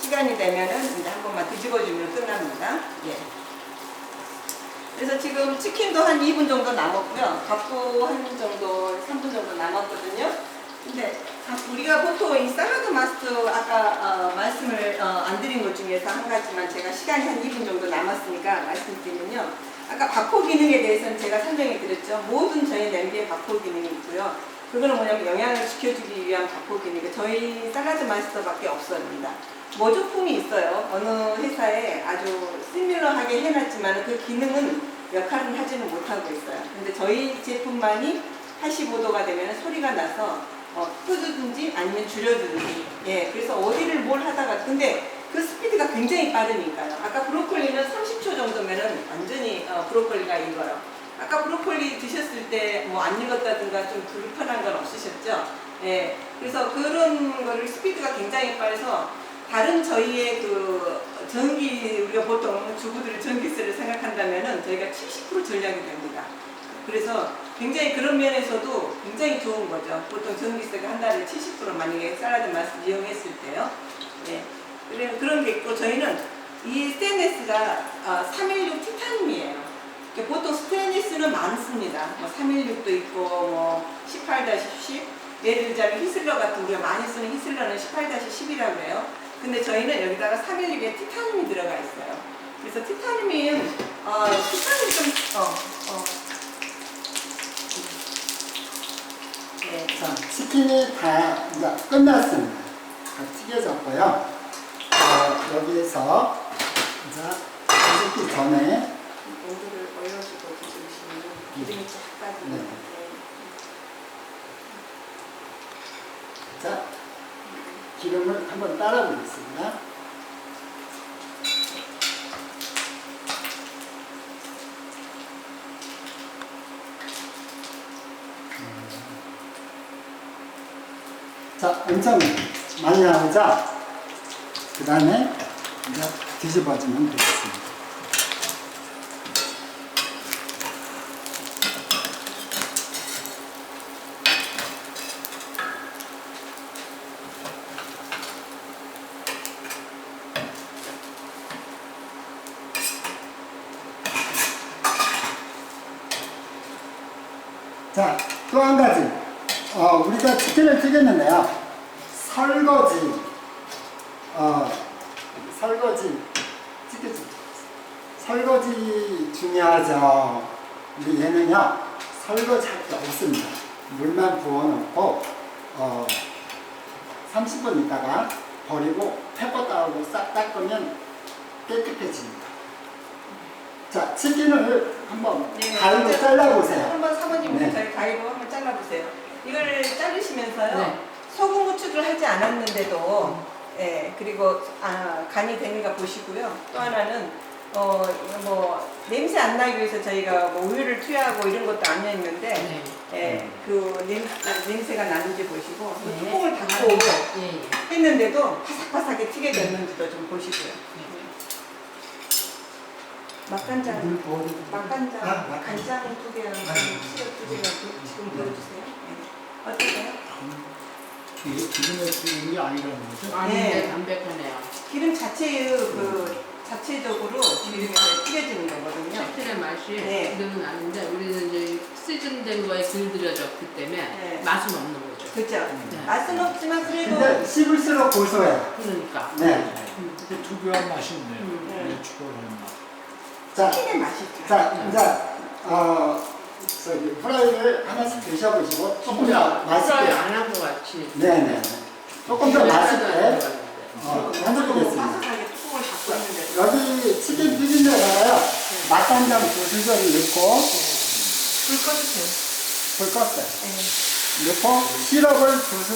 시간이 되면은 이제 한 번만 뒤집어주면 끝납니다. 예. 그래서 지금 치킨도 한 2분 정도 남았고요. 밥도 한 정도, 3분 정도 남았거든요. 근데 우리가 보통 이 샐러드 마스터 아까 말씀을 안 드린 것 중에서 한 가지만 제가 시간이 한 2분 정도 남았으니까 말씀드리면요. 아까 밥포 기능에 대해서는 제가 설명해 드렸죠. 모든 저희 냄비에 밥포 기능이 있고요. 그거는 뭐냐면 영양을 지켜주기 위한 밥포 기능이 저희 샐러드 마스터밖에 없습니다. 모조품이 있어요. 어느 회사에 아주 시밀러하게 해놨지만 그 기능은 역할은 하지는 못하고 있어요. 근데 저희 제품만이 85도가 되면 소리가 나서 끄든지 아니면 줄여든지. 예, 그래서 어디를 뭘 하다가 근데 그 스피드가 굉장히 빠르니까요. 아까 브로콜리는 30초 정도면은 완전히 브로콜리가 익어요. 아까 브로콜리 드셨을 때 뭐 안 익었다든가 좀 불편한 건 없으셨죠? 예, 그래서 그런 거를 스피드가 굉장히 빠르서 다른 저희의 그 전기, 우리가 보통 주부들의 전기세를 생각한다면은 저희가 70% 전략이 됩니다. 그래서 굉장히 그런 면에서도 굉장히 좋은 거죠. 보통 전기세가 한 달에 70% 만약에 샐러드 맛을 이용했을 때요. 예. 그런 게 있고 저희는 이 스테인리스가 316 티타늄이에요. 보통 스테인리스는 많습니다. 뭐 316도 있고 뭐 18-10 예를 들자면 히슬러 같은 우리가 많이 쓰는 히슬러는 18-10이라고 해요. 근데 저희는 여기다가 316에 티타늄이 들어가 있어요. 그래서 티타늄이 티타늄이 네. 자, 치킨이 다 이제 끝났습니다. 다 튀겨졌고요. 여기에서 이제 튀기 전에 온도를 올려주고 드시면 기름이 쫙 빠지고. 네. 자, 기름을 한번 따라 보겠습니다. 자, 엄청 많이 나오죠? 그 다음에 이제 뒤집어주면 되겠습니다. 자, 또 한 가지. 우리가 치킨을 튀겼는데요. 설거지 중요하죠. 근데 얘는요, 설거지 할 게 없습니다. 물만 부어놓고, 30분 있다가 버리고 페퍼 따르고 싹 닦으면 깨끗해집니다. 자, 치킨을 한번 가위로 잘라보세요. 한번 사모님부터 네. 저희 가위로 한번 잘라보세요. 이거를 자르시면서요. 네. 소금 후추를 하지 않았는데도 예, 그리고 간이 되는가 보시고요. 또 하나는 뭐 냄새 안 나기 위해서 저희가 뭐 우유를 투여하고 이런 것도 안 했는데 네. 예, 그 냄새가 나는지 보시고 네. 뚜껑을 닫고 예. 했는데도 바삭바삭하게 튀겨졌는지도 좀 보시고요. 맛간장, 물 부어도 맛간장, 맛간장. 간장 2개랑 시럽 2개랑 지금 보여주세요. 네. 어떠세요? 이게 기름에 튀는 게 아니라는 거죠? 아닌데 네. 담백하네요. 기름 자체의 자체적으로 기름에서 튀겨지는 거거든요. 치킨의 맛이 네. 기름은 나는데 우리는 이제 시즌된 거에 길들여졌기 때문에 네. 맛은 없는 거죠. 그죠? 네. 맛은 없지만 그래도 근데 씹을수록 고소해요. 그러니까. 네. 근데 특유한 맛이 있네요. 네. 추가로 한 맛. 자, 치킨의 맛이 있죠. 자, 이제, 저기, 후라이를 하나씩 드셔보시고, 조금 더 프라이 맛있게. 안 한 것 같이. 네네. 조금 더 맛있게, 해드리겠습니다. 해드리겠습니다. 바삭하게 뚜껑을 닫고 있는데 여기 치킨 튀긴 데다가요, 맛간장 2스푼 넣고, 불 꺼주세요. 불 껐어요. 네. 넣고, 시럽을 2스푼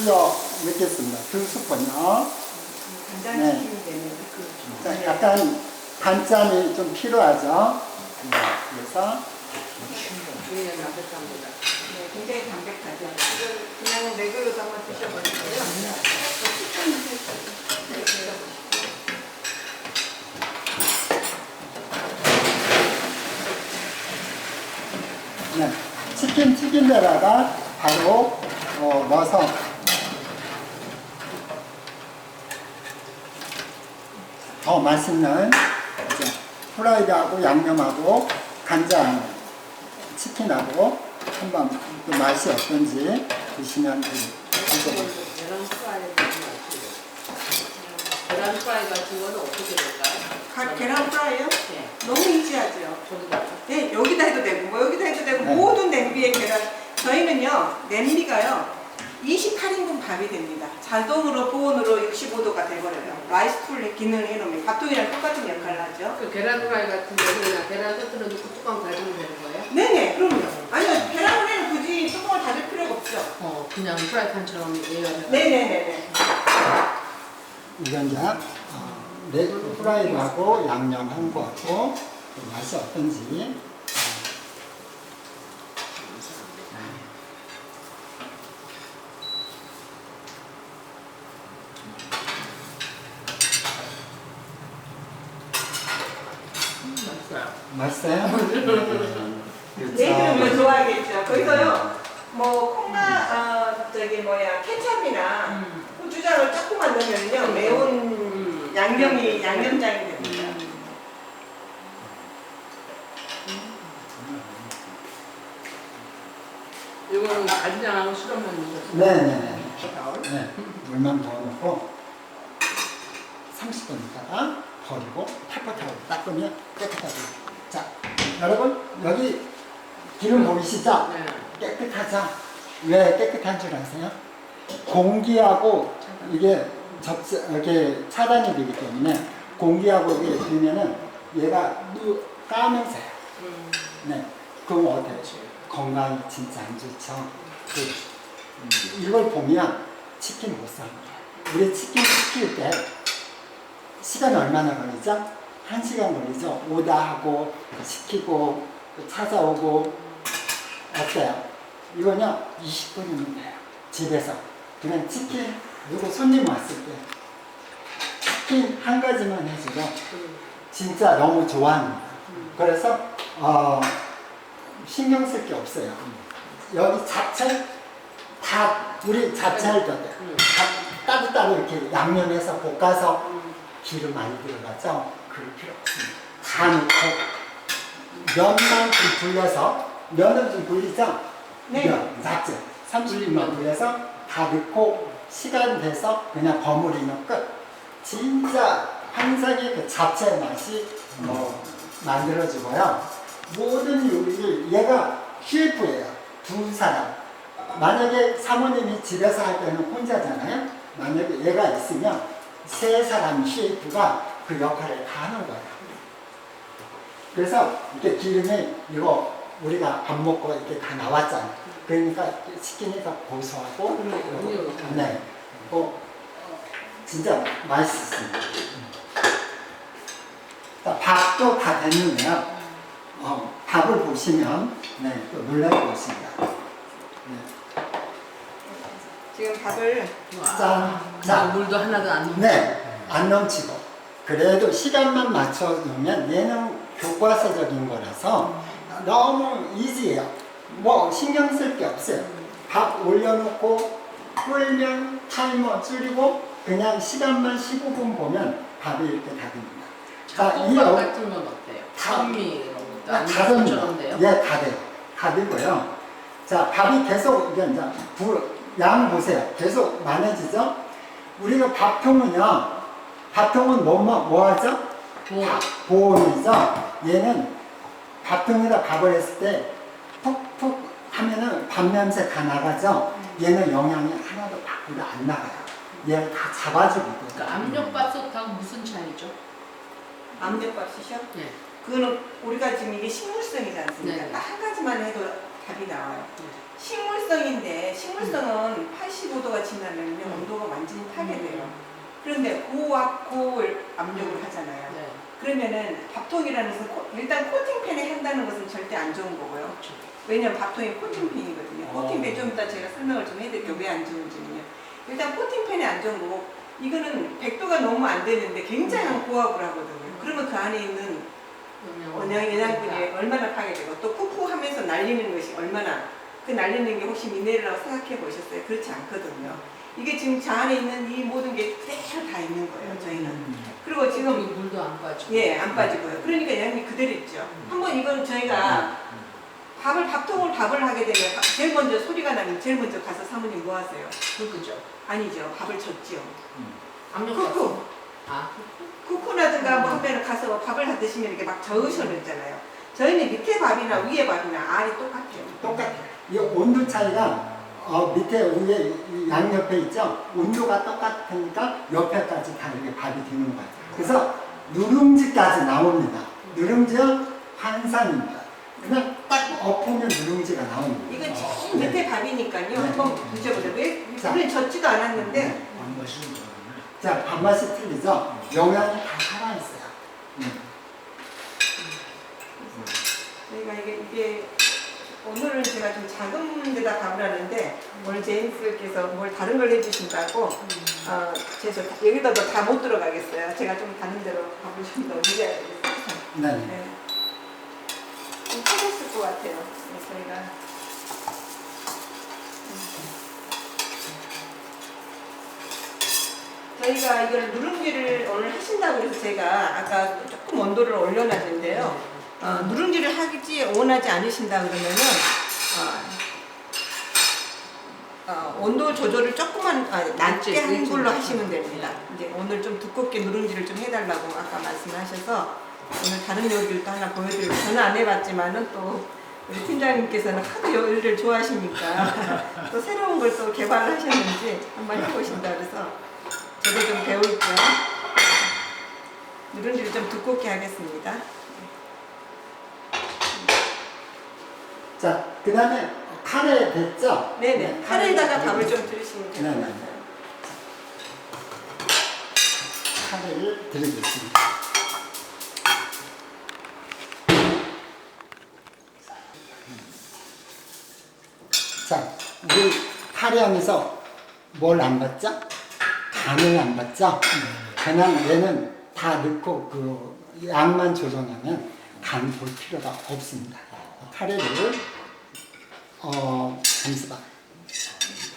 넣겠습니다. 2스푼요. 간장 네. 튀김이 되는 그. 자, 약간 단짠이 좀 필요하죠. 그래서, 굉장히 담백합니다. 네, 굉장히 담백하죠. 이걸 그냥 레그로도 한번 드셔보시고요. 네, 치킨 튀긴 데다가 바로 넣어서 더 맛있는 이제 프라이드하고 양념하고 간장 치킨하고 한번 그 맛이 어떤지 드시면 되고. 계란 프라이 계란 프라이 같은 거는 어떻게 될까요? 계란 프라이요? 네. 너무 이지하죠. 저기다. 네, 여기다 해도 되고 뭐 여기다 해도 되고 네. 모든 냄비에 계란. 저희는요 냄비가요 28인분 밥이 됩니다. 자동으로 보온으로 65도가 돼버려요. 라이스 툴의 기능을 해놓으면 밥통이랑 똑같은 역할을 하죠. 그 계란 프라이 같은 거는 그냥 계란 터트려 놓고 뚜껑 닫으면 되는 거예요? 네네, 그럼요. 아니요, 계란 후라이는 굳이 뚜껑을 닫을 필요가 없죠. 그냥 프라이팬처럼 예열해서. 네네네네. 이건 이제 프라이드하고 양념한 거하고 그 맛이 어떤지. 맛있어요. 맛있어요? 네이들은 뭐 좋아하겠죠. 거기서요, 뭐 콩나 케찹이나 고추장을 조금만 넣으면요 매운 양념이 양념장이 됩니다. 이거는 간장하고 시럽만 넣으셨어요? 네네네. 네, 물만 부어놓고 30분 있다가 버리고 탈포타로 닦으면 깨끗하게. 자, 여러분 여기 기름 보이시죠? 네. 깨끗하죠? 왜 깨끗한 줄 아세요? 공기하고 이게 이렇게 차단이 되기 때문에 공기하고 이게 되면은 얘가 까면서요. 네, 그럼 어때요? 건강이 진짜 안 좋죠. 이걸 보면 치킨 못 삽니다. 우리 치킨 시킬 때 시간 얼마나 걸리죠? 1시간 걸리죠. 오다하고 시키고 찾아오고 어때요? 이거는요 20분이면 돼요. 집에서 그냥 치킨 누구 손님 왔을 때 치킨 한 가지만 해줘도 진짜 너무 좋아합니다. 그래서 신경 쓸 게 없어요. 여기 잡채 다 우리 잡채 할 때 따로따로 이렇게 양념해서 볶아서 기름 많이 들어가죠. 그럴 필요 없습니다. 다 넣고 면만 좀 불려서 면은 좀 불리죠. 네. 면 잡채 30분만 불려서 다 넣고 시간 돼서 그냥 버무리면 끝. 진짜 환상의 그 잡채 맛이 만들어지고요. 모든 요리를 얘가 셰프예요. 두 사람. 만약에 사모님이 집에서 할 때는 혼자잖아요. 만약에 얘가 있으면 세 사람 셰프가 그 역할을 다 하는 거예요. 그래서 이렇게 기름이 이거 우리가 밥 먹고 이렇게 다 나왔잖아요. 그러니까 치킨이 더 고소하고 네, 진짜 맛있습니다. 밥도 다 됐는데요. 밥을 보시면 또 놀랄 것입니다. 네. 지금 밥을 짠. 물도 하나도 안 넣고. 네, 안 넘치고. 그래도 시간만 맞춰 놓으면 얘는 교과서적인 거라서 너무 이지해요. 뭐 신경 쓸 게 없어요. 밥 올려놓고 끓면 타이머 줄이고 그냥 시간만 15분 보면 밥이 이렇게 다 됩니다. 볶음밥 같은 건 어때요? 다- 현미 이런 것도 안 다 됩니다. 것처럼 돼요? 예, 다 돼요. 다 되고요. 자, 밥이 계속 이제 양 보세요. 계속 많아지죠? 우리가 밥통은요, 밥통은 뭐 하죠? 보온이죠? 얘는 밥통에다 밥을 했을 때 푹푹 하면은 밥 냄새 다 나가죠? 얘는 영양이 하나도 밖으로 안 나가요. 얘를 다 잡아주거든요. 그러니까 압력밥솥하고 무슨 차이죠? 압력밥솥이요? 네. 그거는 우리가 지금 이게 식물성이지 않습니까? 네. 딱 한 가지만 해도 답이 나와요. 네. 식물성인데 식물성은 85도가 지나면 온도가 완전히 타게 돼요. 그런데 고압 압력을 하잖아요. 네. 그러면은 밥통이라는 것은 일단 코팅팬에 한다는 것은 절대 안 좋은 거고요. 그렇죠. 왜냐면 밥통이 코팅팬이거든요. 코팅팬 좀 이따 제가 설명을 좀 해드릴게요. 왜 안 좋은지는요. 일단 코팅팬이 안 좋은 거고 이거는 100도가 너무 안 되는데 굉장한 고압을 하거든요. 그러면 그 안에 있는 영양분이 얼마나 파괴되고 또 푸푸 하면서 날리는 것이 얼마나 그 날리는 게 혹시 미네랄이라고 생각해 보셨어요? 그렇지 않거든요. 이게 지금 저 안에 있는 이 모든 게 그대로 다 있는 거예요, 저희는. 그리고 지금 물도 안 빠지고. 예, 안 빠지고요. 그러니까 양이 그대로 있죠. 한번 이건 저희가 밥통을 하게 되면 제일 먼저 소리가 나면 제일 먼저 가서 사모님 뭐 하세요? 그죠? 아니죠. 밥을 젓지요. 압력 쿠쿠. 아, 쿠쿠라든가 뭐 하면 가서 밥을 다 드시면 이렇게 막 저으셔 놓잖아요. 저희는 밑에 밥이나 위에 밥이나 알이 똑같아요. 똑같아요. 이 온도 차이가 밑에 위에 이 양옆에 있죠? 온도가 똑같으니까 옆에까지 다 이렇게 밥이 되는 거예요. 그래서 누룽지까지 나옵니다. 누룽지는 환상입니다. 그냥 딱 엎으면 누룽지가 나옵니다. 이건 제일 밑에 밥이니까요. 네. 한번 드셔보세요. 왜? 자. 우리는 젓지도 않았는데 안 마시는 거네. 자, 밥맛이 틀리죠? 영양이 다 살아있어요. 저희가 이게 오늘은 제가 좀 작은 데다 밥을 하는데 오늘 제임스께서 뭘 다른 걸 해주신다고 그래서 여기다 다 못 들어가겠어요. 제가 좀 다른 데로 밥을 좀 더 올려야 되겠어요. 네. 네. 좀 커졌을 것 같아요. 네, 저희가 저희가 이걸 누룽지를 오늘 하신다고 해서 제가 아까 조금 온도를 올려놨는데요. 누룽지를 하기 원하지 않으신다 그러면은 온도 조절을 조금만 낮게 하는 걸로 하시면 됩니다. 이제 오늘 좀 두껍게 누룽지를 좀 해달라고 아까 말씀하셔서 오늘 다른 요리를 또 하나 보여드리고 저는 안 해봤지만은 또 우리 팀장님께서는 하도 요리를 좋아하시니까 또 새로운 걸 또 개발을 하셨는지 한번 해보신다 그래서 저도 좀 배울게요. 누룽지를 좀 두껍게 하겠습니다. 자, 그 다음에 카레 됐죠? 네네. 카레에다가 밥을 좀 들으시면 될 것 네네. 같아요. 카레를 드리겠습니다. 자, 우리 카레하면서 뭘 안 봤죠? 간을 안 봤죠? 그냥 얘는 다 넣고 그 양만 조정하면 간 볼 필요가 없습니다. 카레를 잠시만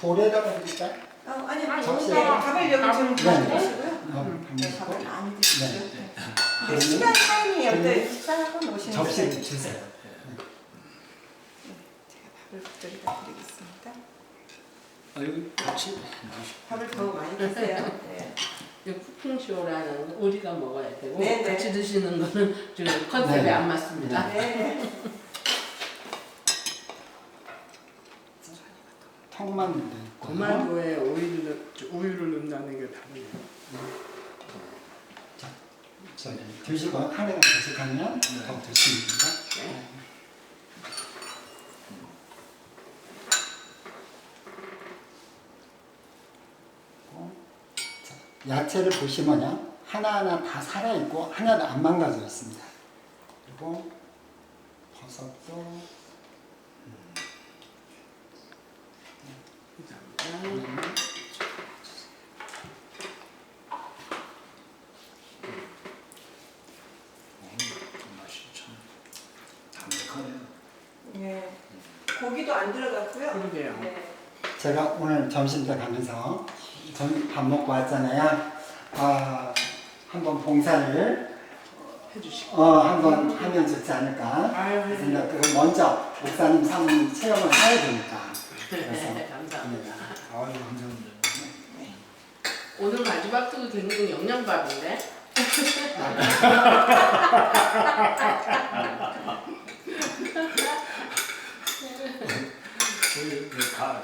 볼에다가 드릴까요? 아니요. 접시에. 밥을 여기 좀 네. 드시고요. 네, 담으시고 밥을 안 드시죠. 네. 네, 시간 타임이 어때? 식사하고 놓으시는 접시를 거예요. 주세요. 제가 밥을 여기다 드리겠습니다. 여기 같이 밥을 더 많이 드세요. 네. 쿠킹쇼라는 우리가 먹어야 되고 네, 네. 같이 드시는 거는 지금 컨셉에 네. 안 맞습니다. 네. 통마늘도 있고 고말고에 우유를 넣는다는 게 다르네요. 저기 드시고 카레가 부족하면 더 드시면 됩니다. 자, 야채를 보시면요 하나하나 다 살아있고 하나도 안 망가져 있습니다. 그리고 버섯도 맛이 참 담백하네요. 네. 고기도 안 들어갔고요. 그러게요. 네. 제가 오늘 점심 때 가면서 전 밥 먹고 왔잖아요. 한번 봉사를 해주시고. 한번 하면 좋지 않을까 아유, 생각. 그리고 먼저 목사님 사모님 체험을 해야 되니까. 그래서 네, 감사합니다. 아유 감사합니다. 오늘 마지막도 굉장히 영양밥인데.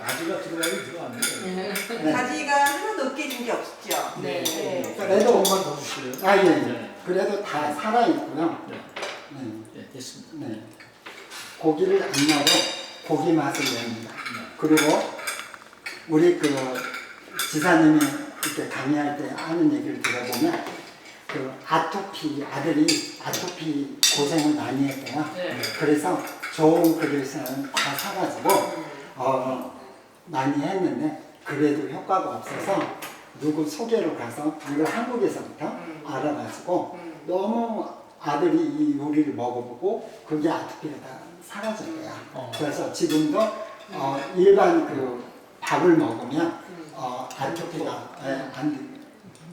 가지가 들어가긴 들어갔네요. 네. 가지가 하나도 으깨진 게 없죠. 네. 네. 그래도 조금만 더 주실래요? 예. 네. 그래도 다 살아 있고요. 네. 네. 네, 됐습니다. 네. 고기를 안 넣고 고기 맛을 냅니다. 그리고 우리 그 지사님이 이렇게 강의할 때 하는 얘기를 들어보면 그 아토피 아들이 아토피 고생을 많이 했대요. 네. 그래서 좋은 그릇은 다 사가지고 많이 했는데 그래도 효과가 없어서 누구 소개로 가서 이걸 한국에서부터 알아가지고 너무 아들이 이 요리를 먹어보고 그게 아토피가 다 사라졌대요. 그래서 지금도 일반 그 밥을 먹으면 안쪽기가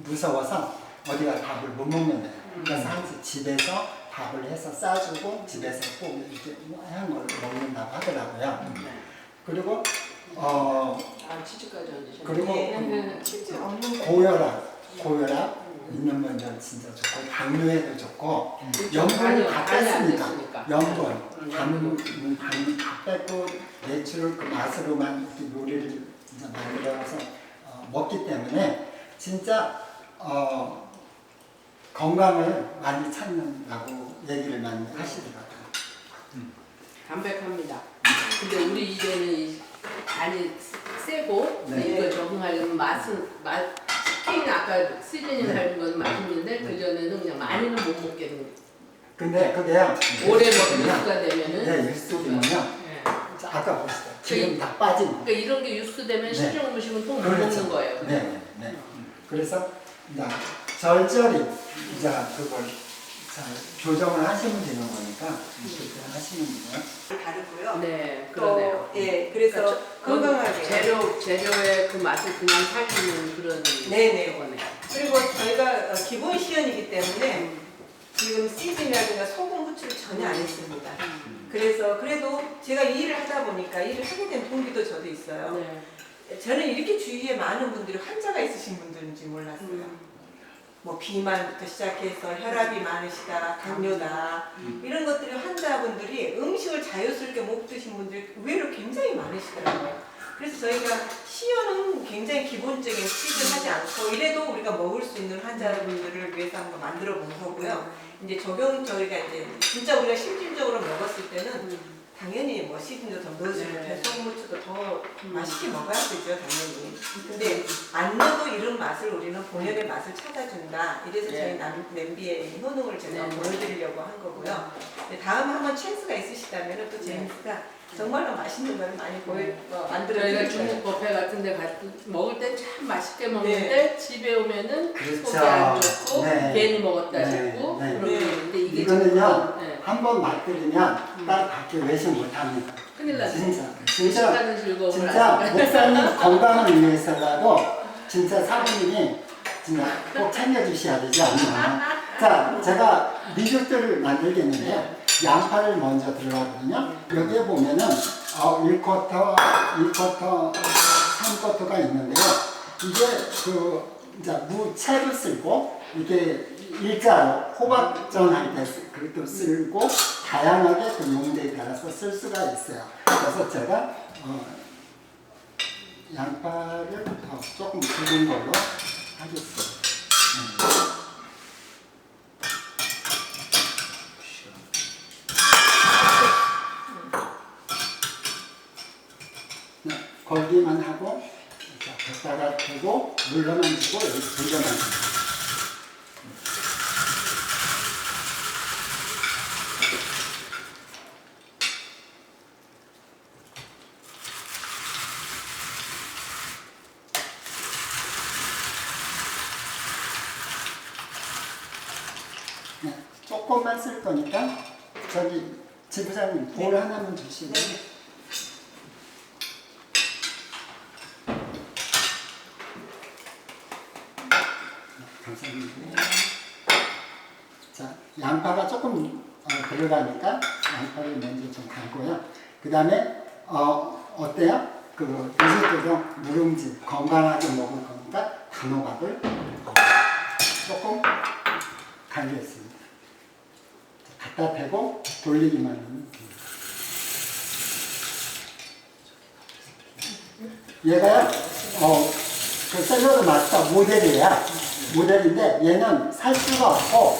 무서워서 어디가 밥을 못 먹는 거예요. 그래서 항상 집에서 밥을 해서 싸주고 집에서 꼭 이렇게 한 걸 먹는다고 하더라고요. 그리고 치즈까지 얹으셨네. 그리고 치즈 없는 거. 고혈압 있는 분들 진짜 좋고 당뇨에도 좋고 염분을 다 간이 안 뺐으니까 됐으니까. 염분 다 뺐고 내추럴 그 맛으로만 이렇게 요리를 이제 만들어서 먹기 때문에 진짜 건강을 많이 찾는다고 얘기를 많이 하시더라고요. 담백합니다. 근데 우리 이제는 간이 세고 네. 이거 적응하려면 맛은 치킨 아까 시즈닝 하는 건 맛있는데 그 전에는 그냥 많이는 못 먹겠는. 근데 그게요. 오래 먹는 수가 되면은. 네, 육수면요. 네. 아까 보시죠. 기름 다 빠진 거. 그러니까 이런 게 육수되면 네. 실종 음식은 또 못 그렇죠. 먹는 거예요. 네, 네. 그래서 이제 절절히 이제 그걸 잘 조정을 하시면 되는 거니까 그렇게 하시는 거예요. 다르고요. 네, 그러네요. 또, 예, 그래서 건강하게. 재료의 그 맛을 그냥 살리는 그런 네네. 거네요. 그리고 저희가 기본 시연이기 때문에 지금 시즌이라든가 소금, 후추를 전혀 안 했습니다. 그래서 그래도 제가 이 일을 하다 보니까 일을 하게 된 동기도 저도 있어요. 네. 저는 이렇게 주위에 많은 분들이 환자가 있으신 분들인지 몰랐어요. 뭐 비만부터 시작해서 혈압이 많으시다, 당뇨다 이런 것들이 환자분들이 음식을 자유스럽게 못 드신 분들이 의외로 굉장히 많으시더라고요. 그래서 저희가 시연은 굉장히 기본적인 칙을 하지 않고 이래도 우리가 먹을 수 있는 환자분들을 위해서 한번 만들어 본 거고요. 이제 저희가 이제 진짜 우리가 실질적으로 먹었을 때는 당연히 뭐 시즌도 더 넣어주고 배송무추도 더 맛있게 먹어야 되죠, 당연히. 근데 안 넣어도 이런 맛을 우리는 본연의 맛을 찾아준다. 이래서 저희 냄비의 효능을 제가 보여드리려고 한 거고요. 다음에 한번 찬스가 있으시다면 또 제임스가 정말로 맛있는 걸 많이 만들어 저희가 드릴 중국 거예요. 뷔페 같은 데 먹을 때 참 맛있게 먹는데 집에 오면은 그렇죠. 속이 안 좋고 네. 괜히 먹었다 네. 싶고 네. 그런 게 있는데 이게 이거는요. 네. 한번 맛들이면 딸 밖에 외식 못합니다. 큰일 나죠. 진짜 식사는 즐거움을 진짜 아니까. 목사님 건강을 위해서라도 진짜 사모님이 진짜 꼭 챙겨주셔야 되지 않나. 자, 제가 미숫들을 만들겠는데 양파를 먼저 들어가거든요. 여기에 보면은 1쿼터, 2쿼터, 3쿼터가 있는데요. 이게 이제 무채로 쓸고 이게 일자로 호박전 할 때 그것도 쓰고 다양하게 그 용도에 따라서 쓸 수가 있어요. 그래서 제가 양파를 조금 굵은 걸로 하겠습니다. 네, 걸기만 하고 걷다가 두고 물러만 주고 여기 돌려만 주고. 네, 조금만 쓸 거니까 저기 지부장님 볼 하나만 주시면. 감사합니다. 자, 양파가 조금 들어가니까 양파를 먼저 좀 담고요. 그 다음에 어때요? 그 요새도 누룽지 건강하게 먹을 거니까 단호박을 조금 갈겠습니다. 갖다 대고 돌리기만 하면 됩니다. 얘가요, 그 샐러드 마스터 모델이야. 모델인데 얘는 살 수가 없고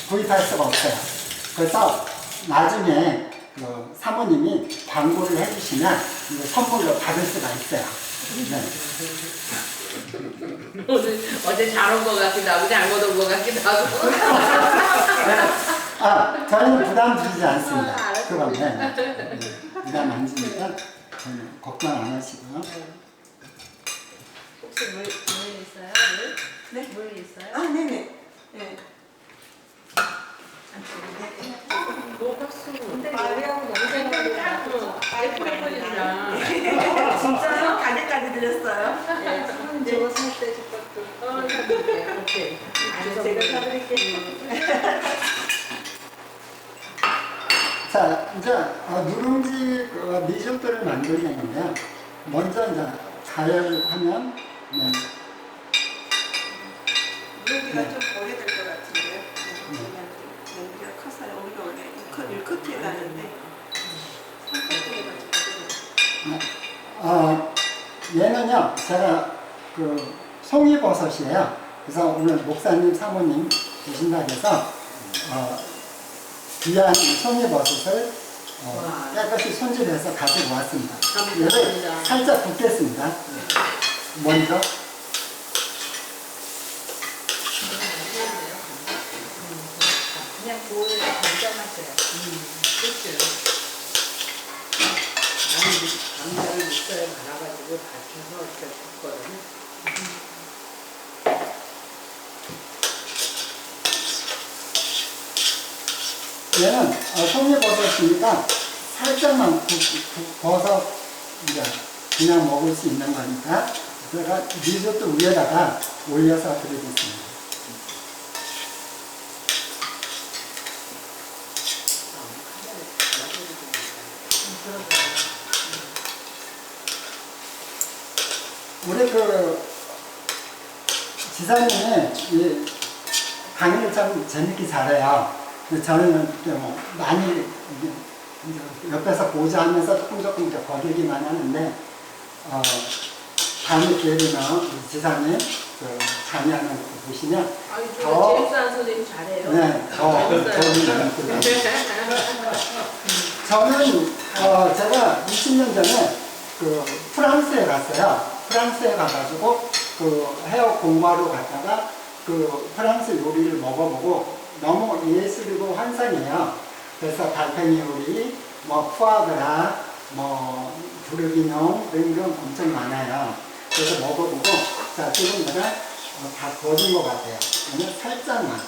구입할 수가 없어요. 그래서 나중에 그 사모님이 광고를 해주시면 이거 선물로 받을 수가 있어요. 네. 오늘 어제 잘 온 것 같기도 하고 잘못 온 것 같기도 하고. 저희는 부담 주지 않습니다. 알았습니다. 그럼 네. 부담 안 주니까 저는 걱정 안 하시고요. 혹시 물 있어요? 네? 물 있어요? 아, 네네. 네. 뭐 박수. 마리아하고 너무 예쁘게 보이잖아. 진짜 가득가득 들렸어요. 네, 저거 살때 저것도. 사드릴게. 오케이. 제가 사드릴게요. 자, 이제 누룽지 미숫들을 만들겠는데요. 먼저 이제 가열을 하면 네. 여기가 좀 오래될 것 같은데요. 여기가 커서요. 우리가 원래 일컷에 나는데 얘는요, 제가 그 송이버섯이에요. 그래서 오늘 목사님, 사모님 주신다고 해서 귀한 송이버섯을 깨끗이 손질해서 가지고 왔습니다. 얘를 감사합니다. 살짝 붓겠습니다. 먼저. 그냥 볼에 건져놨어요. 그렇죠. 나는 감자를 육수에 말아가지고 받쳐서 이렇게 붓거든요. 얘는 송이버섯이니까 살짝만 버섯 이제 그냥 먹을 수 있는 거니까 제가 리조또 위에다가 올려서 드리겠습니다. 우리 그 지사님이 이 강의를 참 재밌게 잘해요. 근데 저는 뭐 많이 이제 옆에서 보좌하면서 조금 이제 거들기만 하는데 다음에 기회 되면 우리 지사님 그 강의하는 거 보시면 아니, 더- 제임스한 선생님 잘해요. 네, 더 저는 제가 20년 전에 그 프랑스에 갔어요. 프랑스에 가가지고 그 해외 공부하러 갔다가 그 프랑스 요리를 먹어보고 너무 예술이고 환상이에요. 그래서 달팽이 요리, 뭐 푸아그라, 뭐 부르기뇽 이런 건 엄청 많아요. 그래서 먹어보고 자 지금 내가 다 거진 것 같아요. 그냥 살짝만.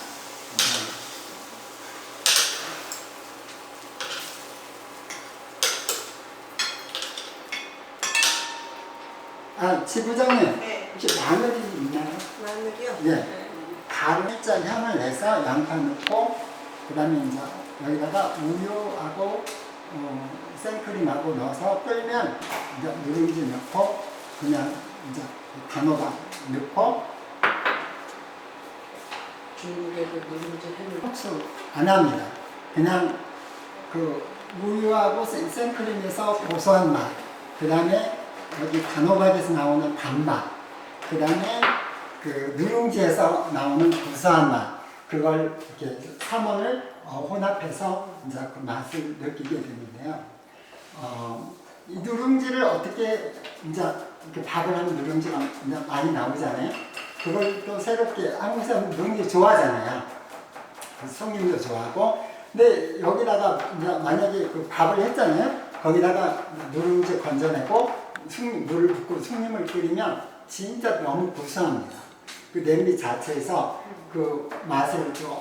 지부장님, 네. 혹시 마늘이 있나요? 마늘이요? 예. 가루 살짝 향을 내서 양파 넣고, 그 다음에 이제 여기다가 우유하고 생크림하고 넣어서 끓면 이제 누룽지 넣고, 그냥 이제 단호박 넣고, 중국에도 누룽지 해물. 후추 안 합니다. 그냥 그 우유하고 생크림에서 고소한 맛, 그 다음에 여기 단호박에서 나오는 단맛, 그 다음에 그 누룽지에서 나오는 구수한 맛, 그걸 이렇게 3원을 혼합해서 이제 그 맛을 느끼게 되는데요. 이 누룽지를 어떻게 이제 이렇게 밥을 하는 누룽지가 이제 많이 나오잖아요. 그걸 또 새롭게 한국 사람 누룽지 좋아하잖아요. 손님도 좋아하고. 근데 여기다가 이제 만약에 그 밥을 했잖아요. 거기다가 누룽지 건져내고 물을 붓고 숭늉을 끓이면 진짜 너무 구수합니다. 그 냄비 자체에서 그 맛을 좀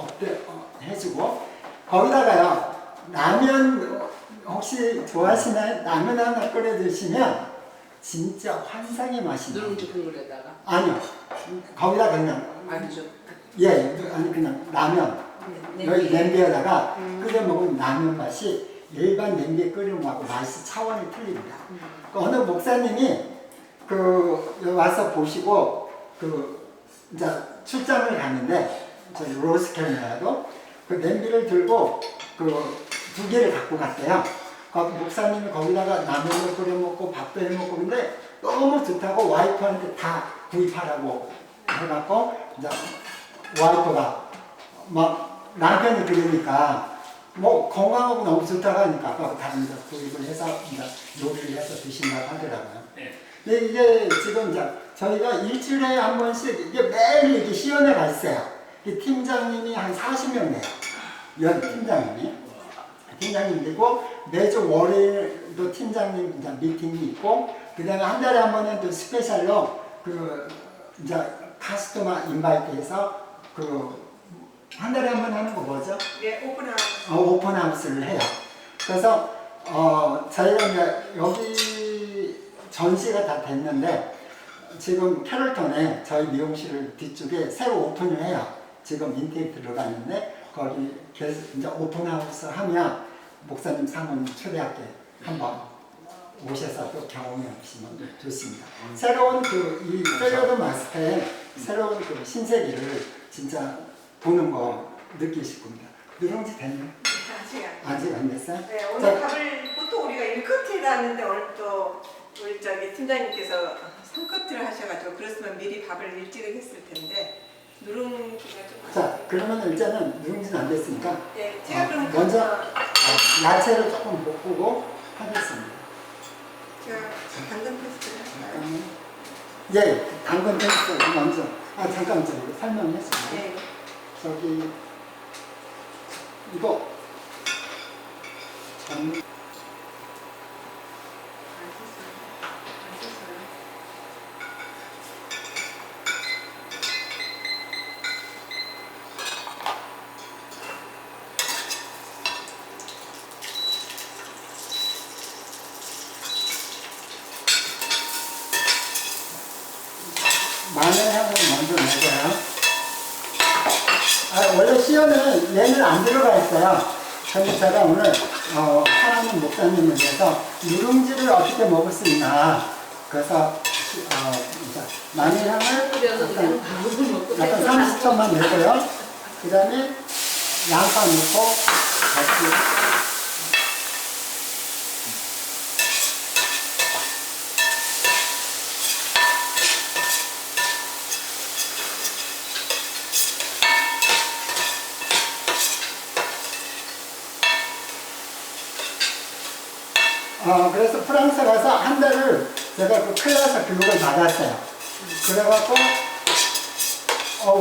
해주고 거기다가요 라면 혹시 좋아하시나요? 라면 하나 끓여 드시면 진짜 환상의 맛이 나요. 누룽지 국물에다가. 아니요. 거기다 그냥 아니죠. 아니 그냥 라면 여기 냄비에다가 끓여 먹으면 라면 맛이 일반 냄비에 끓여 먹고 맛이 차원이 틀립니다. 어느 목사님이 그 와서 보시고 그 이제 출장을 갔는데 저 로스캐나다도 그 냄비를 들고 그 2개를 갖고 갔대요. 목사님이 거기다가 라면을 끓여 먹고 밥도 해 먹고 근데 너무 좋다고 와이프한테 다 구입하라고 해갖고 이제 와이프가 막 남편이 그러니까 뭐 건강하고 너무 좋다고 하니까 아빠가 다 이제 구입을 해서 이제 요리를 해서 드신다고 하더라고요. 근데 이게 지금 이제 저희가 일주일에 한 번씩 이게 매일 이렇게 시연회가 있어요. 이 팀장님이 한 40명 돼요. 연 팀장님 되고 매주 월요일도 팀장님 이제 미팅이 있고 그 다음에 한 달에 한 번은 또 스페셜로 그 이제 카스토마 인바이트해서 그 한 달에 한 번 하는 거 뭐죠? 네, 오픈하우스. 오픈하우스를 해요. 그래서 저희가 이제 여기 전시가 다 됐는데 지금 캐롤턴에 저희 미용실 뒤쪽에 새로 오픈을 해요. 지금 인테리어 들어갔는데 거기 계속 이제 오픈하우스 하면 목사님 사모님 초대할게 한번 오셔서 또 경험해 보시면 좋습니다. 새로운 이 펠로드 마스터의 새로운 그 신세계를 진짜 보는 거 느끼실 겁니다. 누룽지 됐나요? 아직 안 됐어요? 네, 오늘 자, 밥을 보통 우리가 1커트를 하는데 오늘 또 우리 저기 팀장님께서 3커트를 하셔가지고 그랬으면 미리 밥을 일찍 했을 텐데 누룽지가 좀 자, 그러면 일단은 누룽지는 안 됐으니까 네, 제가 그럼 먼저 야채를 조금 볶고 하겠습니다. 제가 당근 페스트를 할까요? 예, 당근 페이스트 먼저. 잠깐 저기 설명했어요. 네. 저기 이거 전 안 썼어요. 안 썼어요. 마늘 향을 먼저 내고요. 원래 씨어는 얘는 안 들어가 있어요. 근데 제가 오늘 사랑하는 목사님을 위해서 누룽지를 어떻게 먹을 수 있나 그래서 이제 마늘 향을 끓여서 그냥 밥을 먹고 약간 30초만 내고요. 그 다음에 양파 넣고 같이 그래서 프랑스 가서 한 달을 제가 그 클라스 교육을 받았어요. 그래갖고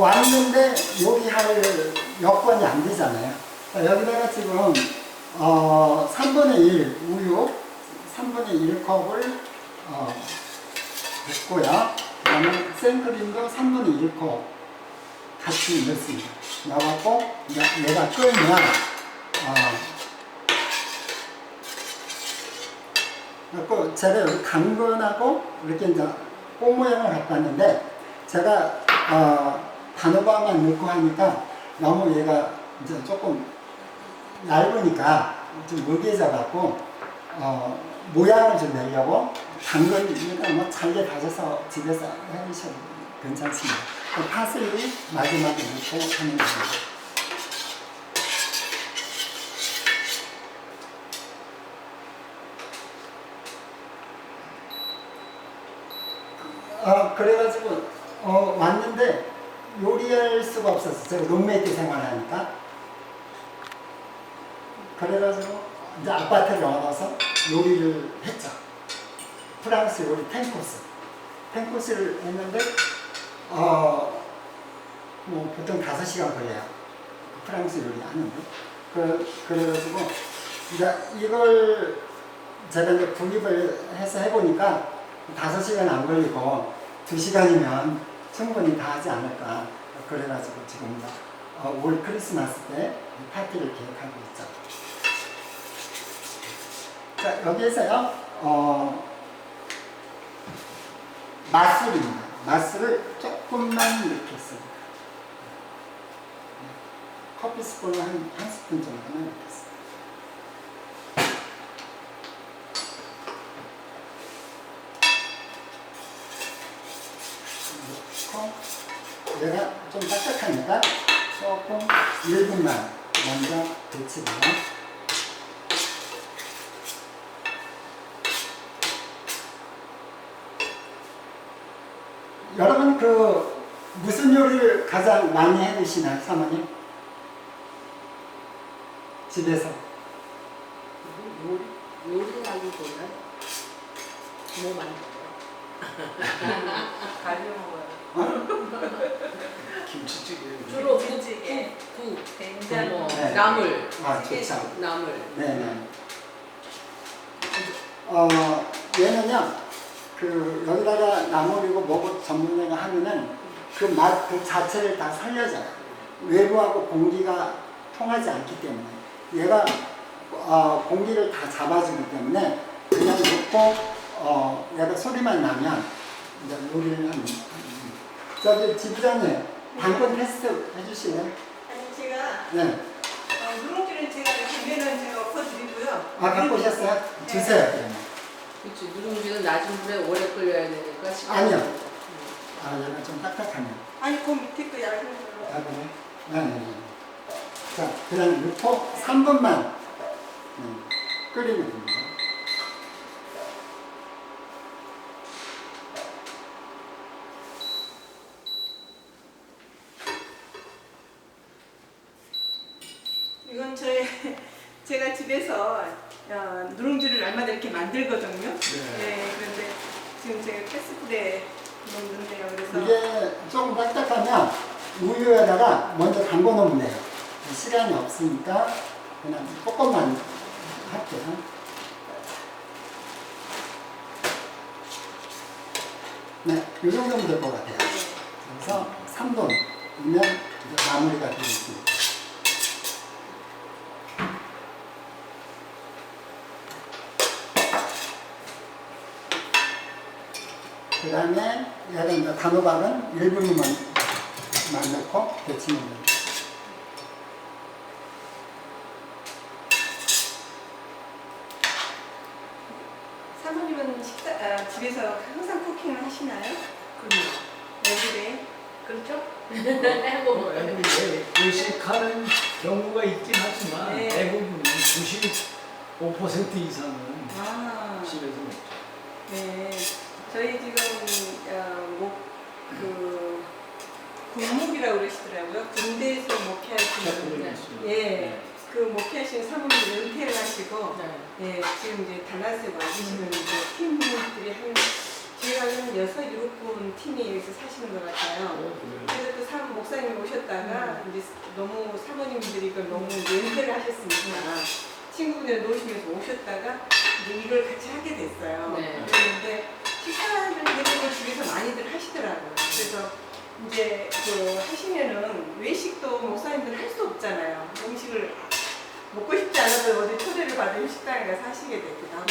왔는데 요리할 여건이 안 되잖아요. 여기다가 지금 3분의 1 우유 3분의 1컵을 붓고요. 그 다음에 생크림도 3분의 1컵 같이 넣습니다. 넣어갖고 얘가 끓으면 그래서 제가 여기 당근하고 이렇게 이제 꽃 모양을 갖고 왔는데 제가 단호박만 넣고 하니까 너무 얘가 이제 조금 얇으니까 좀 무게져 갖고 모양을 좀 내려고 당근이니까 뭐 잘게 다져서 집에서 해주셔도 괜찮습니다. 파슬리 마지막에 넣고 하는 겁니다. 그래가지고 왔는데 요리할 수가 없었어요. 제가 룸메이트 생활하니까. 그래가지고 이제 아파트를 얻어서 요리를 했죠. 프랑스 요리 10코스를 했는데 뭐 보통 5시간 걸려요. 프랑스 요리 하는데. 그래가지고 이제 이걸 제가 이제 구입을 해서 해보니까 5시간 안 걸리고 2시간이면 충분히 다 하지 않을까. 그래가지고 지금 올 크리스마스 때 파티를 계획하고 있죠. 자, 여기에서요, 맛술입니다. 맛술을 조금만 이렇게 씁니다. 커피 스푼을 한 스푼 정도만 이렇게 씁니다. 얘가 좀 딱딱하니까 조금 1분만 먼저 데치고요. 여러분 무슨 요리를 가장 많이 해 드시나요, 사모님? 집에서? 요리하기보다 뭐 만들어요? 갈려 먹어요. 김치찌개. 주로 김치찌개, 국, 된장, 뭐 네. 나물, 좋죠. 나물. 네네. 얘는요, 여기다가 나물이고 뭐고 전문가가 하면은 그 맛 그 자체를 다 살려줘요. 외부하고 공기가 통하지 않기 때문에. 얘가 공기를 다 잡아주기 때문에 그냥 넣고 얘가 소리만 나면 이제 요리를 하는. 저기 지부장님 당근 테스트 해주실래요? 아니 제가 네. 누룽지는 제가 김에는 제가 엎어드리고요. 아 갖고 오셨어요? 주세요. 그러면. 그렇지. 누룽지는 낮은 불에 오래 끓여야 되니까 시간이 아니요. 걸리죠. 아 얘가 좀 딱딱하네요. 아니 그 밑에 거 얇은 걸로. 아 그래? 네. 자 그냥 넣고 3분만 끓이면 됩니다. 이건 제가 집에서 누룽지를 날마다 이렇게 만들거든요. 네. 그런데 지금 제가 패스트푸드에 넣는데요. 그래서 이게 조금 딱딱하면 우유에다가 먼저 담궈 놓으면 돼요. 시간이 없으니까 그냥 조금만 할게요. 네, 이 정도면 될 것 같아요. 그래서 3분이면 이제 마무리가 되겠습니다. 그 다음에 얘를 이제 단호박은 1분만 넣고 데치면 됩니다. 사모님은 집에서 항상 쿠킹을 하시나요? 그럼요. everyday? 그렇죠? 해먹어요. 의식하는 경우가 있긴 하지만 네. 대부분 95% 이상은 아, 집에서 먹죠. 네. 저희 지금 군목이라고 그러시더라고요. 군대에서 목회하시는 예, 그 목회하시는 사모님이 은퇴를 하시고 네. 예, 지금 이제 달라스에 와주시는 이제 팀들이 제가 한 6-7분 팀이 여기서 사시는 것 같아요. 그래서 그 목사님 오셨다가 이제 너무 사모님들이 이걸 너무 은퇴를 하셨으니까 친구분들 놓으시면서 오셨다가 이제 이걸 같이 하게 됐어요. 네. 그런데 식사를 대부분 집에서 많이들 하시더라고요. 그래서 이제 그 하시면은 외식도 목사님들 할 수 없잖아요. 음식을 먹고 싶지 않아도 어디 초대를 받으면 식당에 가서 하시게 되기도 하고.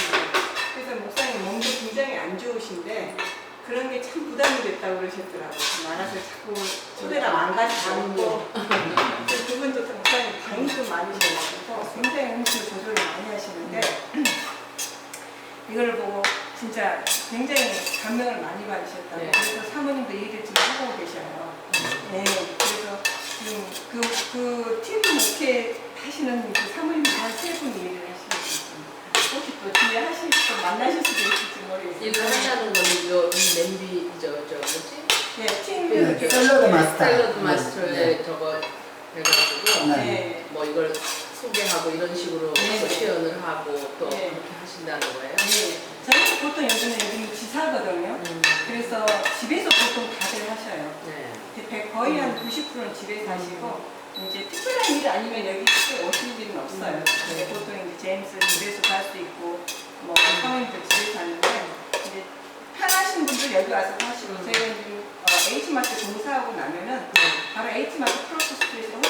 그래서 목사님 몸도 굉장히 안 좋으신데 그런 게 참 부담이 됐다고 그러셨더라고요. 나가서 자꾸 초대를 안 가시고 그분도 목사님 당이 좀 많으셔가지고 굉장히 음식을 조절을 많이 하시는데 이걸 보고 진짜 굉장히 감명을 많이 받으셨다고. 네. 그래서 사모님도 이 일을 지금 하고 계셔요. 네. 그래서 지금 그팀 목회 하시는 그 사모님들 한 3분이 일을 하시고 있습니다. 혹시 또 뒤에 하실 또 만나실 수도 있을지 모르겠어요. 이거 한다는 거는 이 냄비 뭐지? 네, 팀 네, 이렇게 샐러드 마스터. 샐러드 마스터에 네. 저거 해가지고 네. 네. 뭐 이걸 소개하고 이런 식으로 네. 표현을 하고 또 네. 그렇게 하신다는 거예요? 네. 저희가 보통 요즘에 여기 지사거든요. 그래서 집에서 보통 다들 하셔요. 네. 거의 한 90%는 집에서 하시고 이제 특별한 일 아니면 여기 특별히 오시는 일은 없어요. 근데 보통 이제 제임스 집에서 할 수 있고 뭐 사모님들 집에서 하는데 이제 편하신 분들 여기 와서 하시고 저희가 지금 H마트 공사하고 나면은 바로 H마트 프로스 스트리트에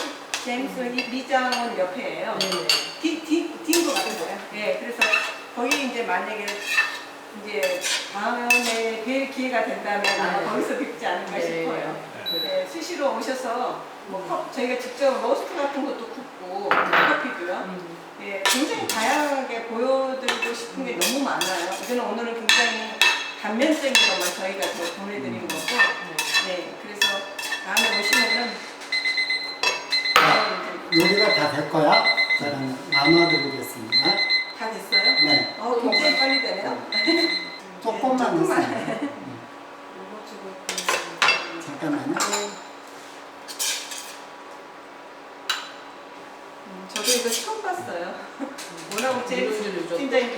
제임스 리장원 옆에예요. 딘 것 같아요. 예, 그래서 거기 이제 만약에 이제 다음에 뵐 기회가 된다면 아마 거기서 뵙지 않을까 싶어요. 네, 수시로 오셔서 뭐 저희가 직접 로스트 같은 것도 굽고 커피도요. 예, 굉장히 다양하게 보여드리고 싶은 게 너무 많아요. 이거는 오늘은 굉장히 단면적인 것만 저희가 보내드린 거고, 네, 그래서 다음에 오시면은 요리가 다 될 거야. 저는 나눠드리겠습니다. 다 됐어요? 네. 굉장히 빨리 되네요. 조금만 넣습니다. 이거 주고 잠깐만요. 저도 이거 처음 봤어요. 뭐라고 제일 누룽지를 좀- 굉장히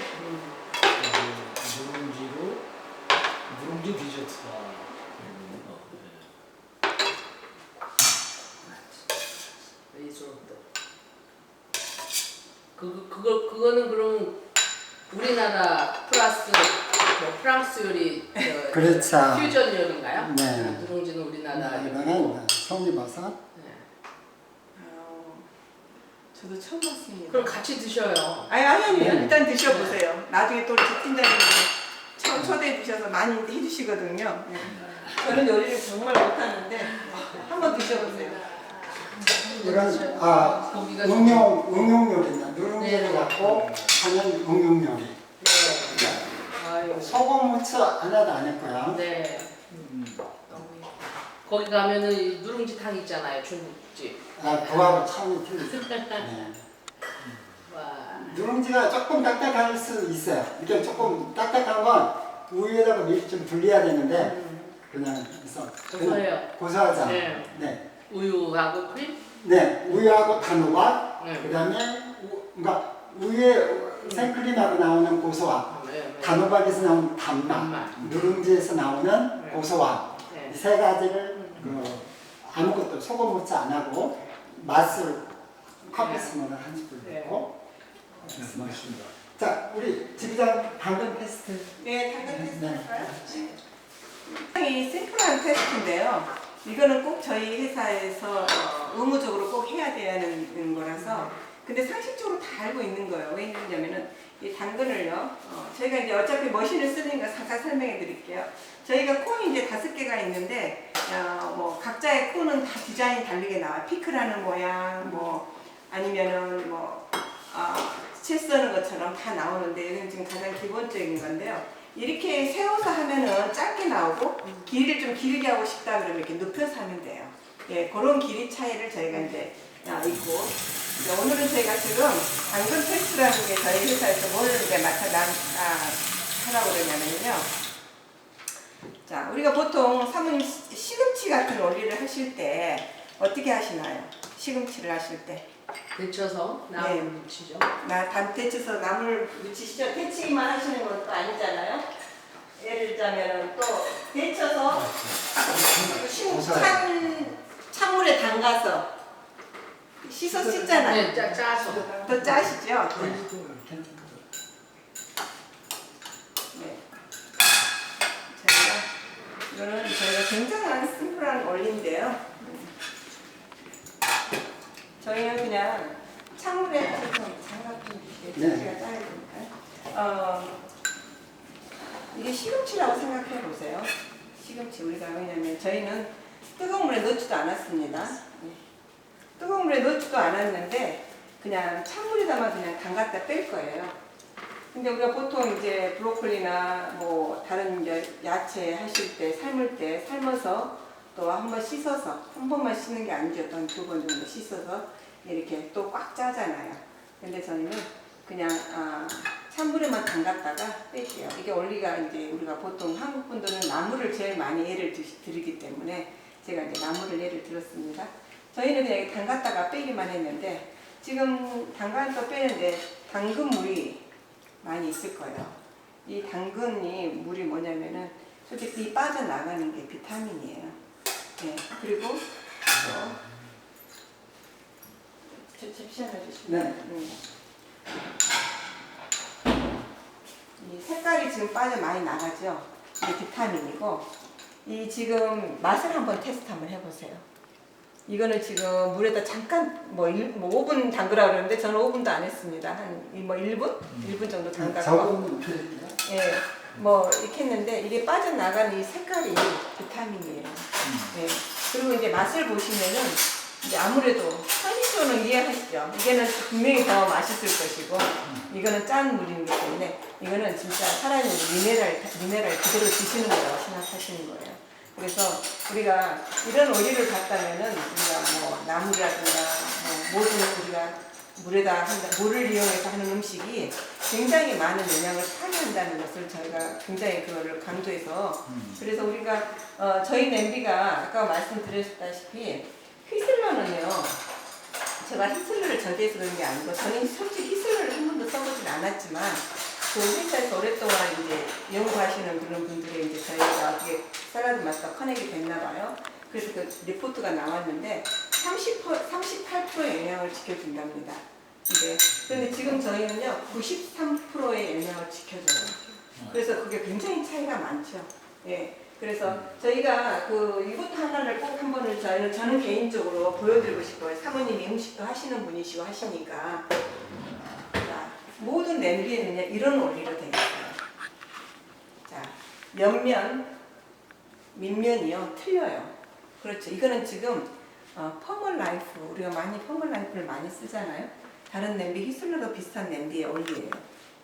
누룽지 디저트가 리조또. 그거는 그럼 우리나라 플러스 뭐 프랑스 요리 그렇죠. 퓨전 요리인가요? 네. 누룽지는 우리나라 여기다가 요리고. 송이버섯. 네. 저도 처음 봤습니다. 그럼 같이 드셔요. 아니 네. 일단 드셔보세요. 나중에 또 우리 팀장님이 처음 항상 초대해 주셔서 많이 해주시거든요. 네. 저는 요리를 정말 못하는데 한번 드셔보세요. 이런 고기가 응용 요리입니다. 누룽지를 네. 갖고 하는 응용 요리. 네. 아유. 소금 후추 하나도 안 했고요. 네. 거기 가면은 이 누룽지탕 있잖아요, 중국집. 그거하고 차원이 틀리죠. 네. 와. 누룽지가 조금 딱딱할 수 있어요. 이게 조금 딱딱한 건 우유에다가 미리 좀 불려야 되는데 그냥 있어. 고소해요. 고소하지 않아요. 네. 네. 우유하고 크림? 네, 우유하고 단호박, 네. 그다음에 그러니까 우유에 생크림하고 나오는 고소함, 네. 단호박에서 나오는 단맛, 단맛. 누룽지에서 나오는 네. 고소함, 네. 이 세 가지를 아무것도 소금 후추 안 하고 맛을 커피 스푼을 한 스푼 네. 넣고 맞습니다. 자, 우리 지부장 당근 테스트. 네, 당근 테스트 네. 할까요? 굉장히 심플한 테스트인데요. 이거는 꼭 저희 회사에서 의무적으로 꼭 해야 되는 거라서 근데 상식적으로 다 알고 있는 거예요. 왜 그러냐면은 이 당근을요. 저희가 이제 어차피 머신을 쓰니까 잠깐 설명해 드릴게요. 저희가 콘이 이제 5개가 있는데 뭐 각자의 콘은 다 디자인이 다르게 나와요. 피클하는 모양 뭐 아니면은 뭐 채 써는 것처럼 다 나오는데 이건 지금 가장 기본적인 건데요. 이렇게 세워서 하면은 짧게 나오고 길이를 좀 길게 하고 싶다 그러면 이렇게 눕혀서 하면 돼요. 예, 그런 길이 차이를 저희가 이제 있고 오늘은 저희가 지금 당근 테스트라는 게 저희 회사에서 뭘 이제 하라고 그러냐면요. 자, 우리가 보통 사모님 시금치 같은 원리를 하실 때 어떻게 하시나요? 시금치를 하실 때. 데쳐서 나물 묻히죠. 데쳐서 나물 묻히시죠? 데치기만 하시는 것도 아니잖아요. 예를 들자면 또 데쳐서 찬물에 담가서 씻어 씻잖아요. 네, 짜서. 더 짜시죠? 네. 이거는 저희가 굉장한 심플한 원리인데요. 저희는 그냥 찬물에 장갑 좀 주시겠어요? 제가 짜야 되니까요. 이게 시금치라고 생각해 보세요. 시금치 우리가 왜냐면 저희는 뜨거운 물에 넣지도 않았습니다. 뜨거운 물에 넣지도 않았는데 그냥 찬물에다만 그냥 담갔다 뺄 거예요. 근데 우리가 보통 이제 브로콜리나 뭐 다른 이제 야채 하실 때 삶을 때 삶아서 또 한 번 씻어서 한 번만 씻는 게 아니죠. 또 한 2번 정도 씻어서 이렇게 또 꽉 짜잖아요. 근데 저희는 그냥 찬물에만 담갔다가 뺄게요. 이게 원리가 이제 우리가 보통 한국 분들은 나물을 제일 많이 예를 들기 때문에 제가 이제 나물을 예를 들었습니다. 저희는 그냥 담갔다가 빼기만 했는데 지금 담가서 빼는데 당근물이 많이 있을 거예요. 이 당근이 물이 뭐냐면은 솔직히 빠져나가는 게 비타민이에요. 네, 그리고 접시 하나 주시면 네. 이 색깔이 지금 빠져 많이 나가죠. 이게 비타민이고 이 지금 맛을 한번 테스트 한번 해보세요. 이거는 지금 물에다 잠깐 뭐 5분 담그라 그러는데 저는 5분도 안 했습니다. 한 뭐 1분? 1분 정도 담갔고 적은 표현이요. 예, 뭐 이렇게 했는데 이게 빠져나가는 이 색깔이 비타민이에요. 예. 그리고 이제 맛을 보시면은 이제 아무래도 편의점은 이해하시죠? 이게는 분명히 더 맛있을 것이고 이거는 짠 물이기 때문에 이거는 진짜 살아있는 미네랄 그대로 드시는 거라고 생각하시는 거예요. 그래서 우리가 이런 원리를 봤다면은 우리가 뭐 나물이라든가 뭐 모든 우리가 물을 이용해서 하는 음식이 굉장히 많은 영양을 파괴한다는 것을 저희가 굉장히 그거를 강조해서 그래서 우리가 저희 냄비가 아까 말씀드렸다시피 휘슬러는요 제가 휘슬러를 전제해서 그런 게 아니고 저는 솔직히 휘슬러를 한 번도 써보진 않았지만 그 회사에서 오랫동안 이제 연구하시는 그런 분들의 이제 저희가 어떻게 샐러드 마스터 커넥이 됐나 봐요. 그래서 그 리포트가 나왔는데 38%의 영양을 지켜준답니다. 그런데 지금 저희는요 93%의 영양을 지켜줘요. 그래서 그게 굉장히 차이가 많죠. 예. 그래서 저희가 이것도 하나를 꼭 한 번을 저는 개인적으로 보여드리고 싶어요. 사모님이 음식도 하시는 분이시고 하시니까 자, 모든 냄비에는요 이런 원리로 되어 있어요. 자. 옆면, 밑면이요 틀려요. 그렇죠. 이거는 지금 펌얼라이프, 우리가 많이 펌얼라이프를 많이 쓰잖아요. 다른 냄비, 히슬러도 비슷한 냄비의 원리예요.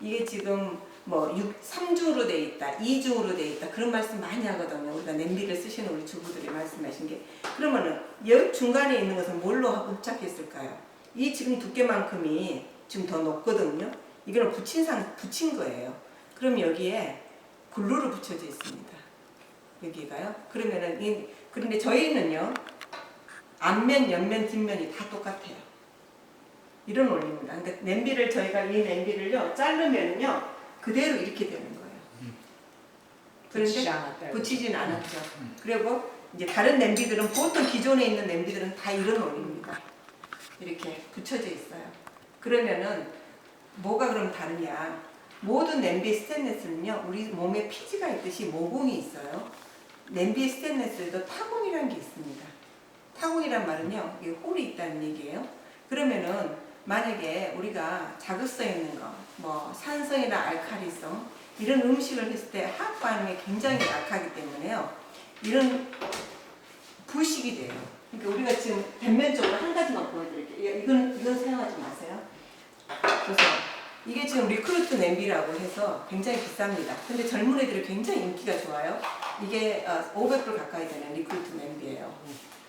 이게 지금 뭐 3중으로 돼 있다, 2중으로 돼 있다 그런 말씀 많이 하거든요. 우리가 냄비를 쓰시는 우리 주부들이 말씀하신 게. 그러면은 여 중간에 있는 것은 뭘로 부착했을까요? 이 지금 두께만큼이 지금 더 높거든요. 이거는 붙인 거예요. 그럼 여기에 글루로 붙여져 있습니다. 여기가요. 그러면은 그런데 저희는요 앞면, 옆면, 뒷면이 다 똑같아요. 이런 원리입니다. 그러니까 냄비를 저희가 이 냄비를요 자르면은요 그대로 이렇게 되는 거예요. 그런데 붙이진 않았죠. 그리고 이제 다른 냄비들은 보통 기존에 있는 냄비들은 다 이런 원리입니다. 이렇게 붙여져 있어요. 그러면은 뭐가 그럼 다르냐? 모든 냄비 스테인리스는요 우리 몸에 피지가 있듯이 모공이 있어요. 냄비 스테인리스에도 타공이라는 게 있습니다. 타공이란 말은요 이게 홀이 있다는 얘기예요. 그러면은 만약에 우리가 자극성 있는 거, 뭐 산성이나 알칼리성 이런 음식을 했을 때 화학 반응이 굉장히 약하기 때문에요 이런 부식이 돼요. 그러니까 우리가 지금 단면적으로 한 가지만 보여드릴게요. 이건 사용하지 마세요. 그래서 이게 지금 리크루트 냄비라고 해서 굉장히 비쌉니다. 근데 젊은 애들이 굉장히 인기가 좋아요. 이게 500불 가까이 되는 리크루트 냄비예요.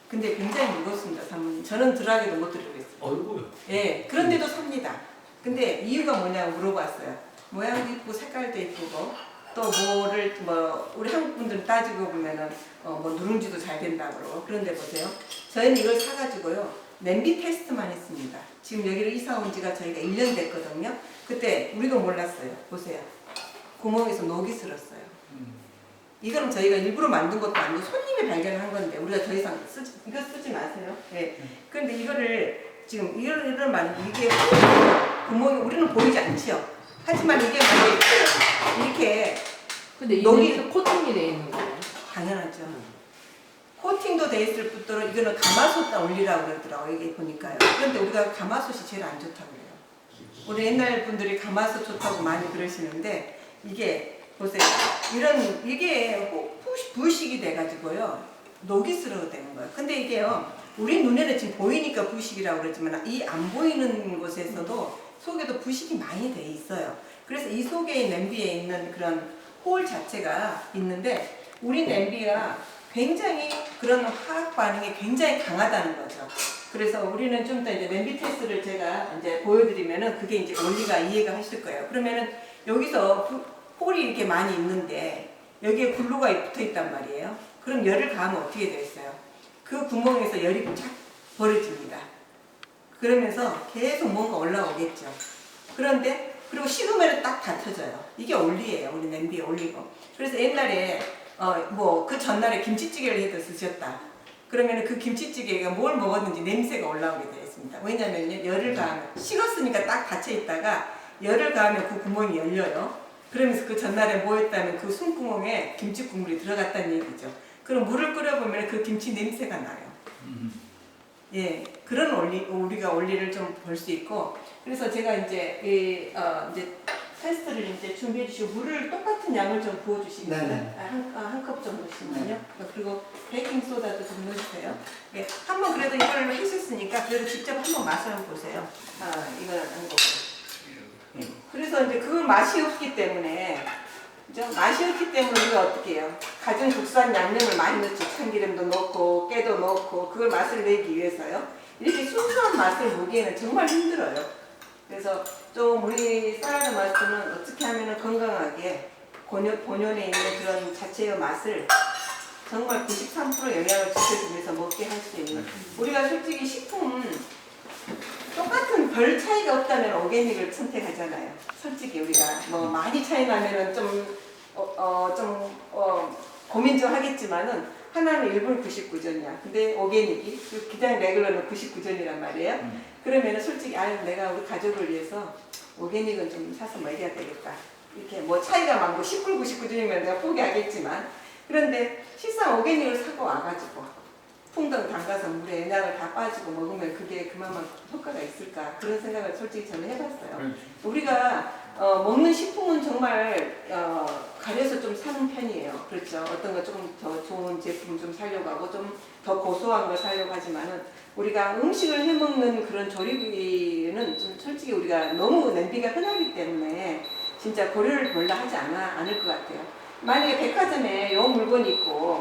근데 굉장히 무겁습니다, 사모님. 저는 들어가기도 못 들어오겠어요. 어이구요. 예, 그런데도 삽니다. 근데 이유가 뭐냐고 물어봤어요. 모양도 이쁘고 색깔도 이쁘고 또 우리 한국 분들은 따지고 보면은 뭐 누룽지도 잘 된다고 그러고. 그런데 보세요. 저희는 이걸 사가지고요 냄비 테스트만 했습니다. 지금 여기를 이사 온 지가 저희가 1년 됐거든요. 그때 우리도 몰랐어요. 보세요. 구멍에서 녹이 슬었어요. 이거는 저희가 일부러 만든 것도 아니고 손님이 발견한 건데 우리가 더 이상 이거 쓰지 마세요. 네. 그런데 이거를 지금 이런 말은 이게 구멍이 우리는 보이지 않죠. 하지만 이게 만약에 이렇게 근데 이 녹이 냄비도 코팅이 돼 있는 거예요. 당연하죠. 코팅도 돼 있을 뿐더러 이거는 가마솥 원리라고 그러더라고요. 이게 보니까요. 그런데 우리가 가마솥이 제일 안 좋다고 그래요. 우리 옛날 분들이 가마솥 좋다고 많이 그러시는데 이게 보세요. 이게 부식이 돼가지고요 녹이 슬어되는 거예요. 근데 이게요 우리 눈에는 지금 보이니까 부식이라고 그러지만 이 안 보이는 곳에서도 속에도 부식이 많이 돼 있어요. 그래서 이 속에 냄비에 있는 그런 홀 자체가 있는데 우리 냄비가 굉장히 그런 화학 반응이 굉장히 강하다는 거죠. 그래서 우리는 좀 더 이제 냄비 테스트를 제가 이제 보여드리면은 그게 이제 원리가 이해가 하실 거예요. 그러면은 여기서 홀이 이렇게 많이 있는데 여기에 글루가 붙어 있단 말이에요. 그럼 열을 가하면 어떻게 되겠어요? 그 구멍에서 열이 쫙 벌어집니다. 그러면서 계속 뭔가 올라오겠죠. 그런데 그리고 식으면 딱 닫혀져요. 이게 원리예요. 우리 냄비의 원리고. 그래서 옛날에 그 전날에 김치찌개를 해서 드셨다. 그러면 그 김치찌개가 뭘 먹었는지 냄새가 올라오게 되어 있습니다. 왜냐면요 열을 가하면 식었으니까 딱 닫혀 있다가 열을 가하면 그 구멍이 열려요. 그러면서 그 전날에 뭐 했다면 그 숨구멍에 김치 국물이 들어갔다는 얘기죠. 그럼 물을 끓여보면 그 김치 냄새가 나요. 예, 그런 우리가 원리를 좀 볼 수 있고. 그래서 제가 이제 이제 테스트를 이제 준비해 주시고 물을 똑같은 양을 좀 부어 주시겠어요? 한 컵 정도씩만요. 그리고 베이킹 소다도 좀 넣어주세요. 예, 한번 그래도 이걸 해주셨으니까 그래도 직접 한번 맛을 한번 보세요. 이건 안 거고. 그래서 이제 그 맛이 없기 때문에 맛이 없기 때문에 우리가 어떻게 해요? 가진 국산 양념을 많이 넣죠. 참기름도 넣고 깨도 넣고 그걸 맛을 내기 위해서요. 이렇게 순수한 맛을 보기에는 정말 힘들어요. 그래서 좀 우리 샐러드 마스터는 어떻게 하면 건강하게 본연에 있는 그런 자체의 맛을 정말 93% 영향을 지켜주면서 먹게 할 수 있는. 우리가 솔직히 식품은 똑같은 별 차이가 없다면 오게닉을 선택하잖아요. 솔직히 우리가 뭐 많이 차이 나면은 좀 고민 좀 하겠지만은 하나는 일본 99전이야. 근데 오게닉이 그냥 레귤러는 99전이란 말이에요. 그러면은 솔직히 내가 우리 가족을 위해서 오게닉은 좀 사서 먹여야 되겠다. 이렇게 뭐 차이가 많고 19, 99전이면 내가 포기하겠지만 그런데 실상 오게닉을 사고 와가지고 풍덩 담가서 물에 영양을 다 빠지고 먹으면 그게 그만큼 효과가 있을까 그런 생각을 솔직히 저는 해봤어요. 그렇죠. 우리가 먹는 식품은 정말 가려서 좀 사는 편이에요. 그렇죠. 어떤 거 조금 더 좋은 제품 좀 사려고 하고 좀 더 고소한 걸 사려고 하지만은 우리가 음식을 해먹는 그런 조리비는 좀 솔직히 우리가 너무 냄비가 흔하기 때문에 진짜 고려를 별로 하지 않을 것 같아요. 만약에 백화점에 요 물건이 있고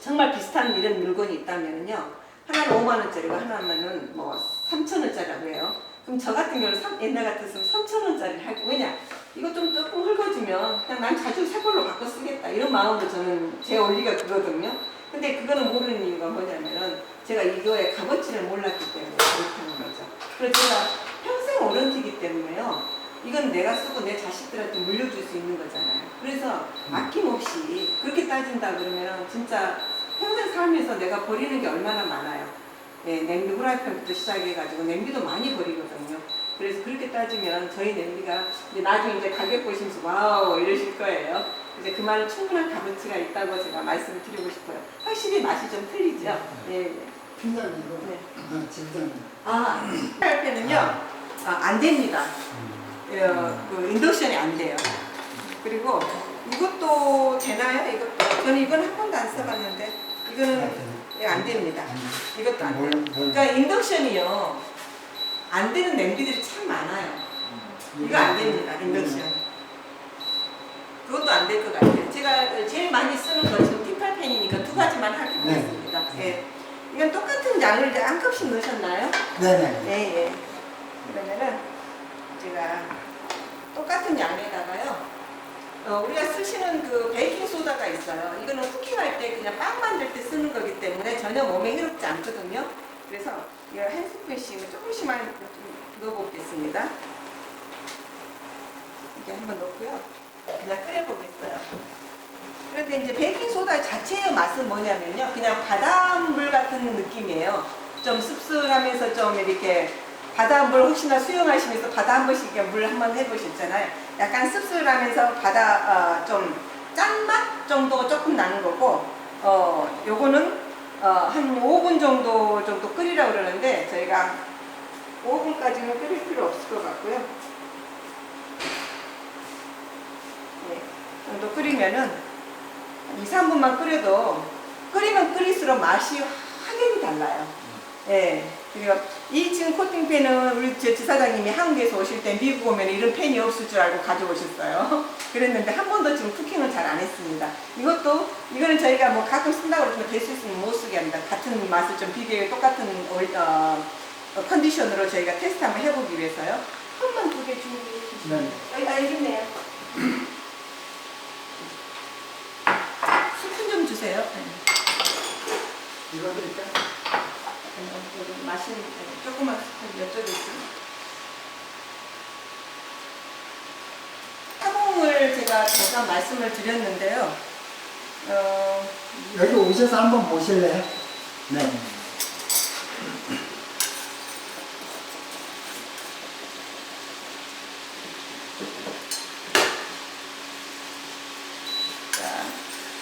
정말 비슷한 이런 물건이 있다면요 하나는 5만 원짜리고 하나는 뭐 3천 원짜리라고 해요. 그럼 저 같은 경우는 옛날 같았으면 3천 원짜리 할 거. 왜냐? 이거 좀 조금 헐거지면 그냥 난 자주 새 걸로 바꿔 쓰겠다 이런 마음으로 저는 제 원리가 그거든요. 근데 그거는 모르는 이유가 뭐냐면은 제가 이거의 값어치를 몰랐기 때문에 그렇게 하는 거죠. 그래서 제가 평생 워런티이기 때문에요. 이건 내가 쓰고 내 자식들한테 물려줄 수 있는 거잖아요. 그래서 아낌없이 그렇게 따진다 그러면 진짜 평생 살면서 내가 버리는 게 얼마나 많아요. 네, 냄비 후라이팬부터 시작해가지고 냄비도 많이 버리거든요. 그래서 그렇게 따지면 저희 냄비가 이제 나중에 이제 가격 보시면서 와우 이러실 거예요. 이제 그 말은 충분한 값어치가 있다고 제가 말씀을 드리고 싶어요. 확실히 맛이 좀 틀리죠. 네. 팀장님 이거 네. 집장님. 후라이팬은요 안 됩니다. 그 인덕션이 안 돼요. 그리고 이것도 되나요? 이것도 저는 이건 한 번도 안 써봤는데 이거는 안 됩니다. 이것도 안 돼요. 그러니까 인덕션이요 안 되는 냄비들이 참 많아요. 이거 안 됩니다. 인덕션. 그것도 안 될 것 같아요. 제가 제일 많이 쓰는 건 지금 티팔팬이니까 두 가지만 하겠습니다. 네. 이건 똑같은 양을 이제 한 컵씩 넣으셨나요? 네네. 네, 예. 그러면은 제가 똑같은 양에다가요. 우리가 쓰시는 그 베이킹 소다가 있어요. 이거는 쿠킹할 때 그냥 빵 만들 때 쓰는 거기 때문에 전혀 몸에 해롭지 않거든요. 그래서 이거 한 스푼씩 조금씩만 넣어보겠습니다. 이렇게 한번 넣고요. 그냥 끓여보겠어요. 그런데 이제 베이킹 소다 자체의 맛은 뭐냐면요. 그냥 바닷물 같은 느낌이에요. 좀 씁쓸하면서 좀 이렇게 바닷물 혹시나 수영하시면서 바다 한 번씩 물 한번 해보셨잖아요. 약간 씁쓸하면서 바다 좀 짠맛 정도 조금 나는 거고 요거는 한 5분 정도 끓이라고 그러는데 저희가 5분까지는 끓일 필요 없을 것 같고요. 네, 정도 끓이면은 2, 3분만 끓여도 끓이면 끓일수록 맛이 확연히 달라요. 예. 그리고 이 지금 코팅팬은 우리 제 지사장님이 한국에서 오실 때 미국 오면 이런 팬이 없을 줄 알고 가져오셨어요. 그랬는데 한 번도 지금 쿠킹을 잘 안 했습니다. 이거는 저희가 뭐 가끔 쓴다고 그러면 될 수 있으면 못 쓰게 합니다. 같은 맛을 좀 비교해 똑같은 컨디션으로 저희가 테스트 한번 해보기 위해서요. 한 번 두 개 준비해 주시면. 네. 여기 있네요. 스푼 좀 주세요. 이거 드릴까요? 맛있는 조그만 스푼 이쪽에 있습니다. 타봉을 제가 잠깐 말씀을 드렸는데요. 여기 오셔서 한번 보실래요? 네. 자,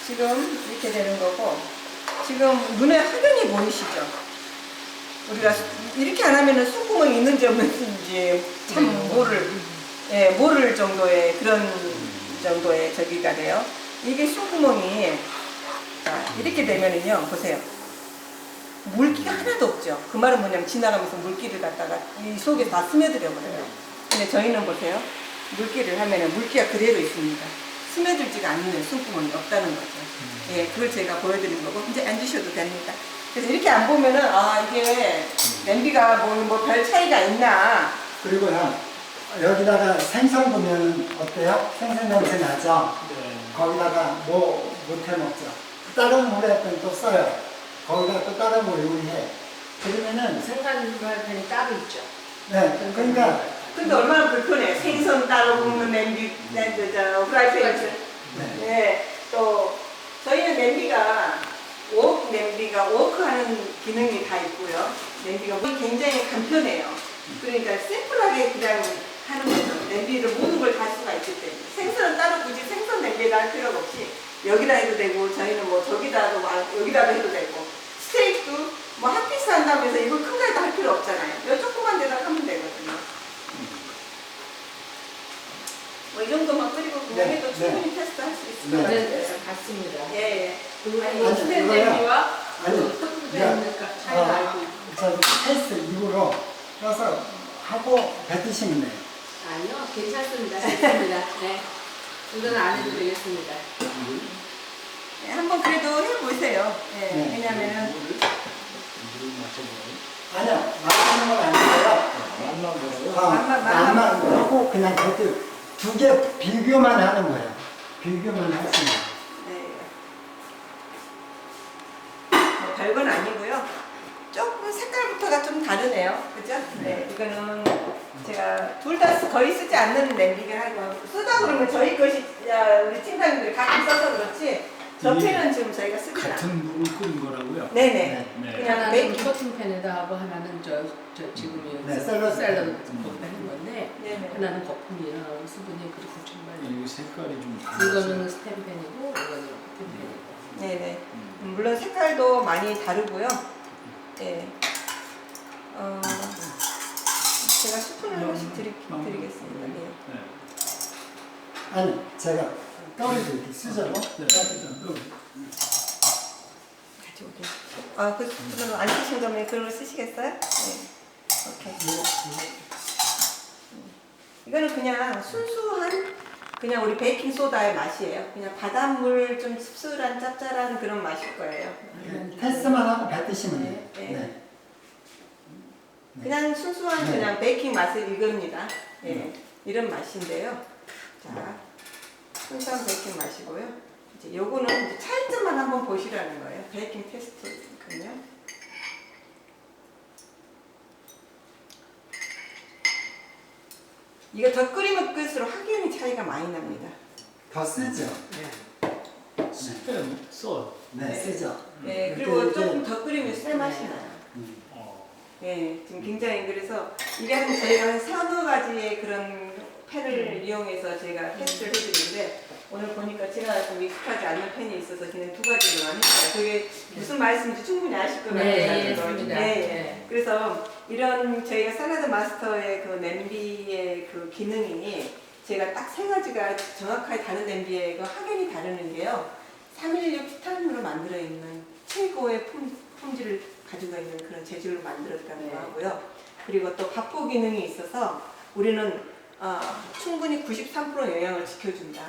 지금 이렇게 되는 거고, 지금 눈에 확연히 보이시죠? 우리가 이렇게 안 하면은 숨구멍이 있는지 없는지 참 모를 정도의 그런 정도의 저기가 돼요. 이게 숨구멍이 자 이렇게 되면은요 보세요. 물기가 하나도 없죠. 그 말은 뭐냐면 지나가면서 물기를 갖다가 이 속에 다 스며들어 버려요. 근데 저희는 보세요. 물기를 하면은 물기가 그대로 있습니다. 스며들지가 않는 숨구멍이 없다는 거죠. 예, 그걸 제가 보여드린 거고 이제 앉으셔도 됩니다. 그래서 이렇게 안 보면은 이게 냄비가 뭐 별 차이가 있나. 그리고요 여기다가 생선 보면 어때요? 생선 냄새 나죠? 네. 거기다가 뭐 못 해먹죠. 다른 후라이팬 또 써요. 거기다 또 다른 거 요리해. 그러면은 생산 후라이팬이 따로 있죠. 네 그러니까 근데 얼마나 불편해. 생선 따로 굽는 냄비, 후라이팬. 네. 또 저희는 냄비가 워크하는 기능이 다 있고요. 냄비가 굉장히 간편해요. 그러니까 심플하게 그냥 하는 거죠. 냄비를 모든 걸 다 할 수가 있기 때문에. 생선은 따로 굳이 생선 냄비에다 할 필요가 없이 여기다 해도 되고 저희는 뭐 저기다도 여기다도 해도 되고 스테이크 뭐 한 피스 한다고 해서 이거 큰 거에다 할 필요 없잖아요. 이 조그만 데다 하면 되거든요. 뭐 이 정도만 끓이고 그냥 네, 해도 충분히 테스트 할 수 있을 네. 것 같아요. 네, 같습니다. 예, 예. 그리고 아니, 스텐 그거야. 냄비와 아니, 톱 그냥, 냄비 차이가 알고 있고. 저 테스트 입으로 떠서 하고 뱉으시면 돼요. 아니요, 괜찮습니다. 좋습니다. 네. 이건 안 해도 되겠습니다. 네, 한번 그래도 해보세요. 예, 네. 왜냐면은 물을 맞춰보고. 아니요, 맞추는 건 아니고요. 만난 거라고. 맛만 하고 그냥 그렇게 두 개 비교만 하는 거예요. 비교만 하시면 돼요. 네. 뭐 별건 아니고요. 조금 색깔부터가 좀 다르네요. 그죠? 네. 이거는 제가 둘 다 거의 쓰지 않는 냄비긴 하고 쓰다 그러면 저희 것이 우리 팀장님들이 가끔 써서 그렇지 저 팬은 지금 저희가 쓰지 않아요. 같은 물을 끓인 거라고요. 네네. 네. 그냥 하나는 베이킹. 소팅팬에다 하고 하나는 저 지금 네, 샐러드. 거기다 한 건데 네네. 하나는 거품이랑 수분이 그렇고 정말 이게 색깔이 좀 달라서. 이거는 스텐팬이고 이거는 코팅팬이고. 네네. 물론 색깔도 많이 다르고요. 예. 제가 스푼을 하나씩 드리겠습니다. 네. 네. 아니, 제가 떠올리고 이렇게 쓰자고? 네. 같이 오게. 그 스푼은 안 쓰신 거면 그런 걸 쓰시겠어요? 네. 오케이. 이거는 그냥 순수한 그냥 우리 베이킹 소다의 맛이에요. 그냥 바닷물 좀 씁쓸한 짭짤한 그런 맛일 거예요. 테스트만 하고 뱉으시면 돼요. 네. 네. 그냥 순수한 네. 그냥 베이킹 맛을 이겁니다. 예, 이런 맛인데요. 자, 순수한 베이킹 맛이고요. 이제 요거는 이제 차이점만 한번 보시라는 거예요. 베이킹 테스트군요. 이거 더 끓이면 끓일수록 확연히 차이가 많이 납니다. 더 쓰죠? 스팸 써. 네, 쓰죠. 예, 이렇게 그리고 이제- 조금 더 끓이면 새 맛이 나요. 어. 예, 지금 굉장히 그래서 이게 한 저희가 한 4-5가지의 그런 펜을 이용해서 저희가 테스트를 해드리는데 오늘 보니까 제가 좀 익숙하지 않는 펜이 있어서 그냥 2가지로만 했어요. 그게 무슨 말씀인지 충분히 아실 것 같아요. 네, 이해했습니다. 네, 네. 그래서 이런 저희가 샐러드 마스터의 그 냄비의 그 기능이 제가 딱 3가지가 정확하게 다른 냄비의 그 확연히 다르는 게요. 316 티타늄으로 만들어 있는 최고의 품질을 가지고 있는 그런 재질로 만들었다는 네. 거 하고요. 그리고 또 밥포 기능이 있어서 우리는 충분히 93% 영향을 지켜준다.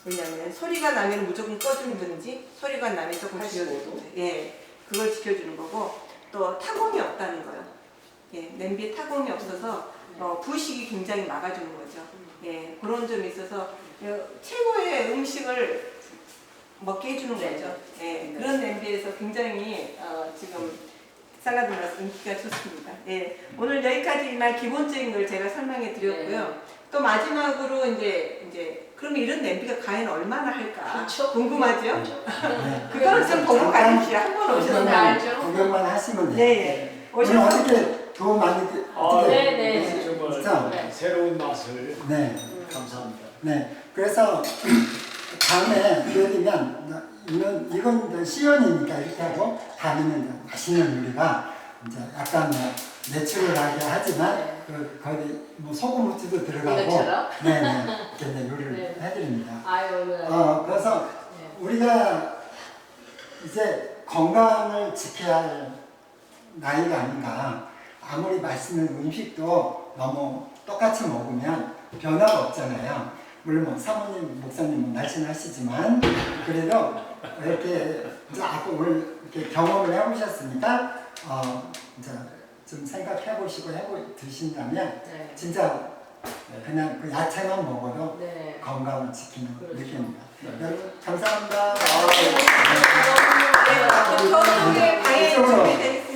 왜냐하면 소리가 나면 무조건 꺼주든지 소리가 나면 조금 줄여주든지 예, 그걸 지켜주는 거고 또 타공이 없다는 거요. 예, 냄비에 타공이 없어서 부식이 굉장히 막아주는 거죠. 예, 그런 점이 있어서 최고의 음식을 먹게 해주는 거죠. 예, 그런 냄비에서 굉장히 지금 샐러드 맛 인기가 좋습니다. 예, 오늘 여기까지만 기본적인 걸 제가 설명해 드렸고요. 또 마지막으로 이제 그러면 이런 냄비가 과연 얼마나 할까 그렇죠. 궁금하죠? 네. 그거는 좀 보고 가십시오. 한번 오셔서. 네, 알죠. 구경만 하시면 돼요. 네, 예. 오늘 오셔서 어떻게 도움 많이 어떻게 네, 네. 정말 진짜? 네. 새로운 맛을 네. 감사합니다. 네. 그래서 다음에 기회되면 이건 이제 시연이니까 이렇게 하고 다음에는 이제 맛있는 요리가 이제 약간 뭐 내추럴하게 하지만 네. 거기 뭐 소금 후추도 들어가고 이것처럼? 네네 이렇게 이제 요리를 네. 해드립니다. 아유, 오늘. 그래서 네. 우리가 이제 건강을 지켜야 할 나이가 아닌가. 아무리 맛있는 음식도 너무 똑같이 먹으면 변화가 없잖아요. 물론 뭐 사모님, 목사님은 날씬하시지만 그래도 이렇게 이제 아까 오늘 이렇게 경험을 해보셨으니까 이제 좀 생각해 보시고 드신다면 네. 진짜 그냥 그 야채만 먹어도 네. 건강을 지키는 그렇죠. 느낌입니다. 네. 여러분 감사합니다. 저쪽에 방에 준비되어 있습니다.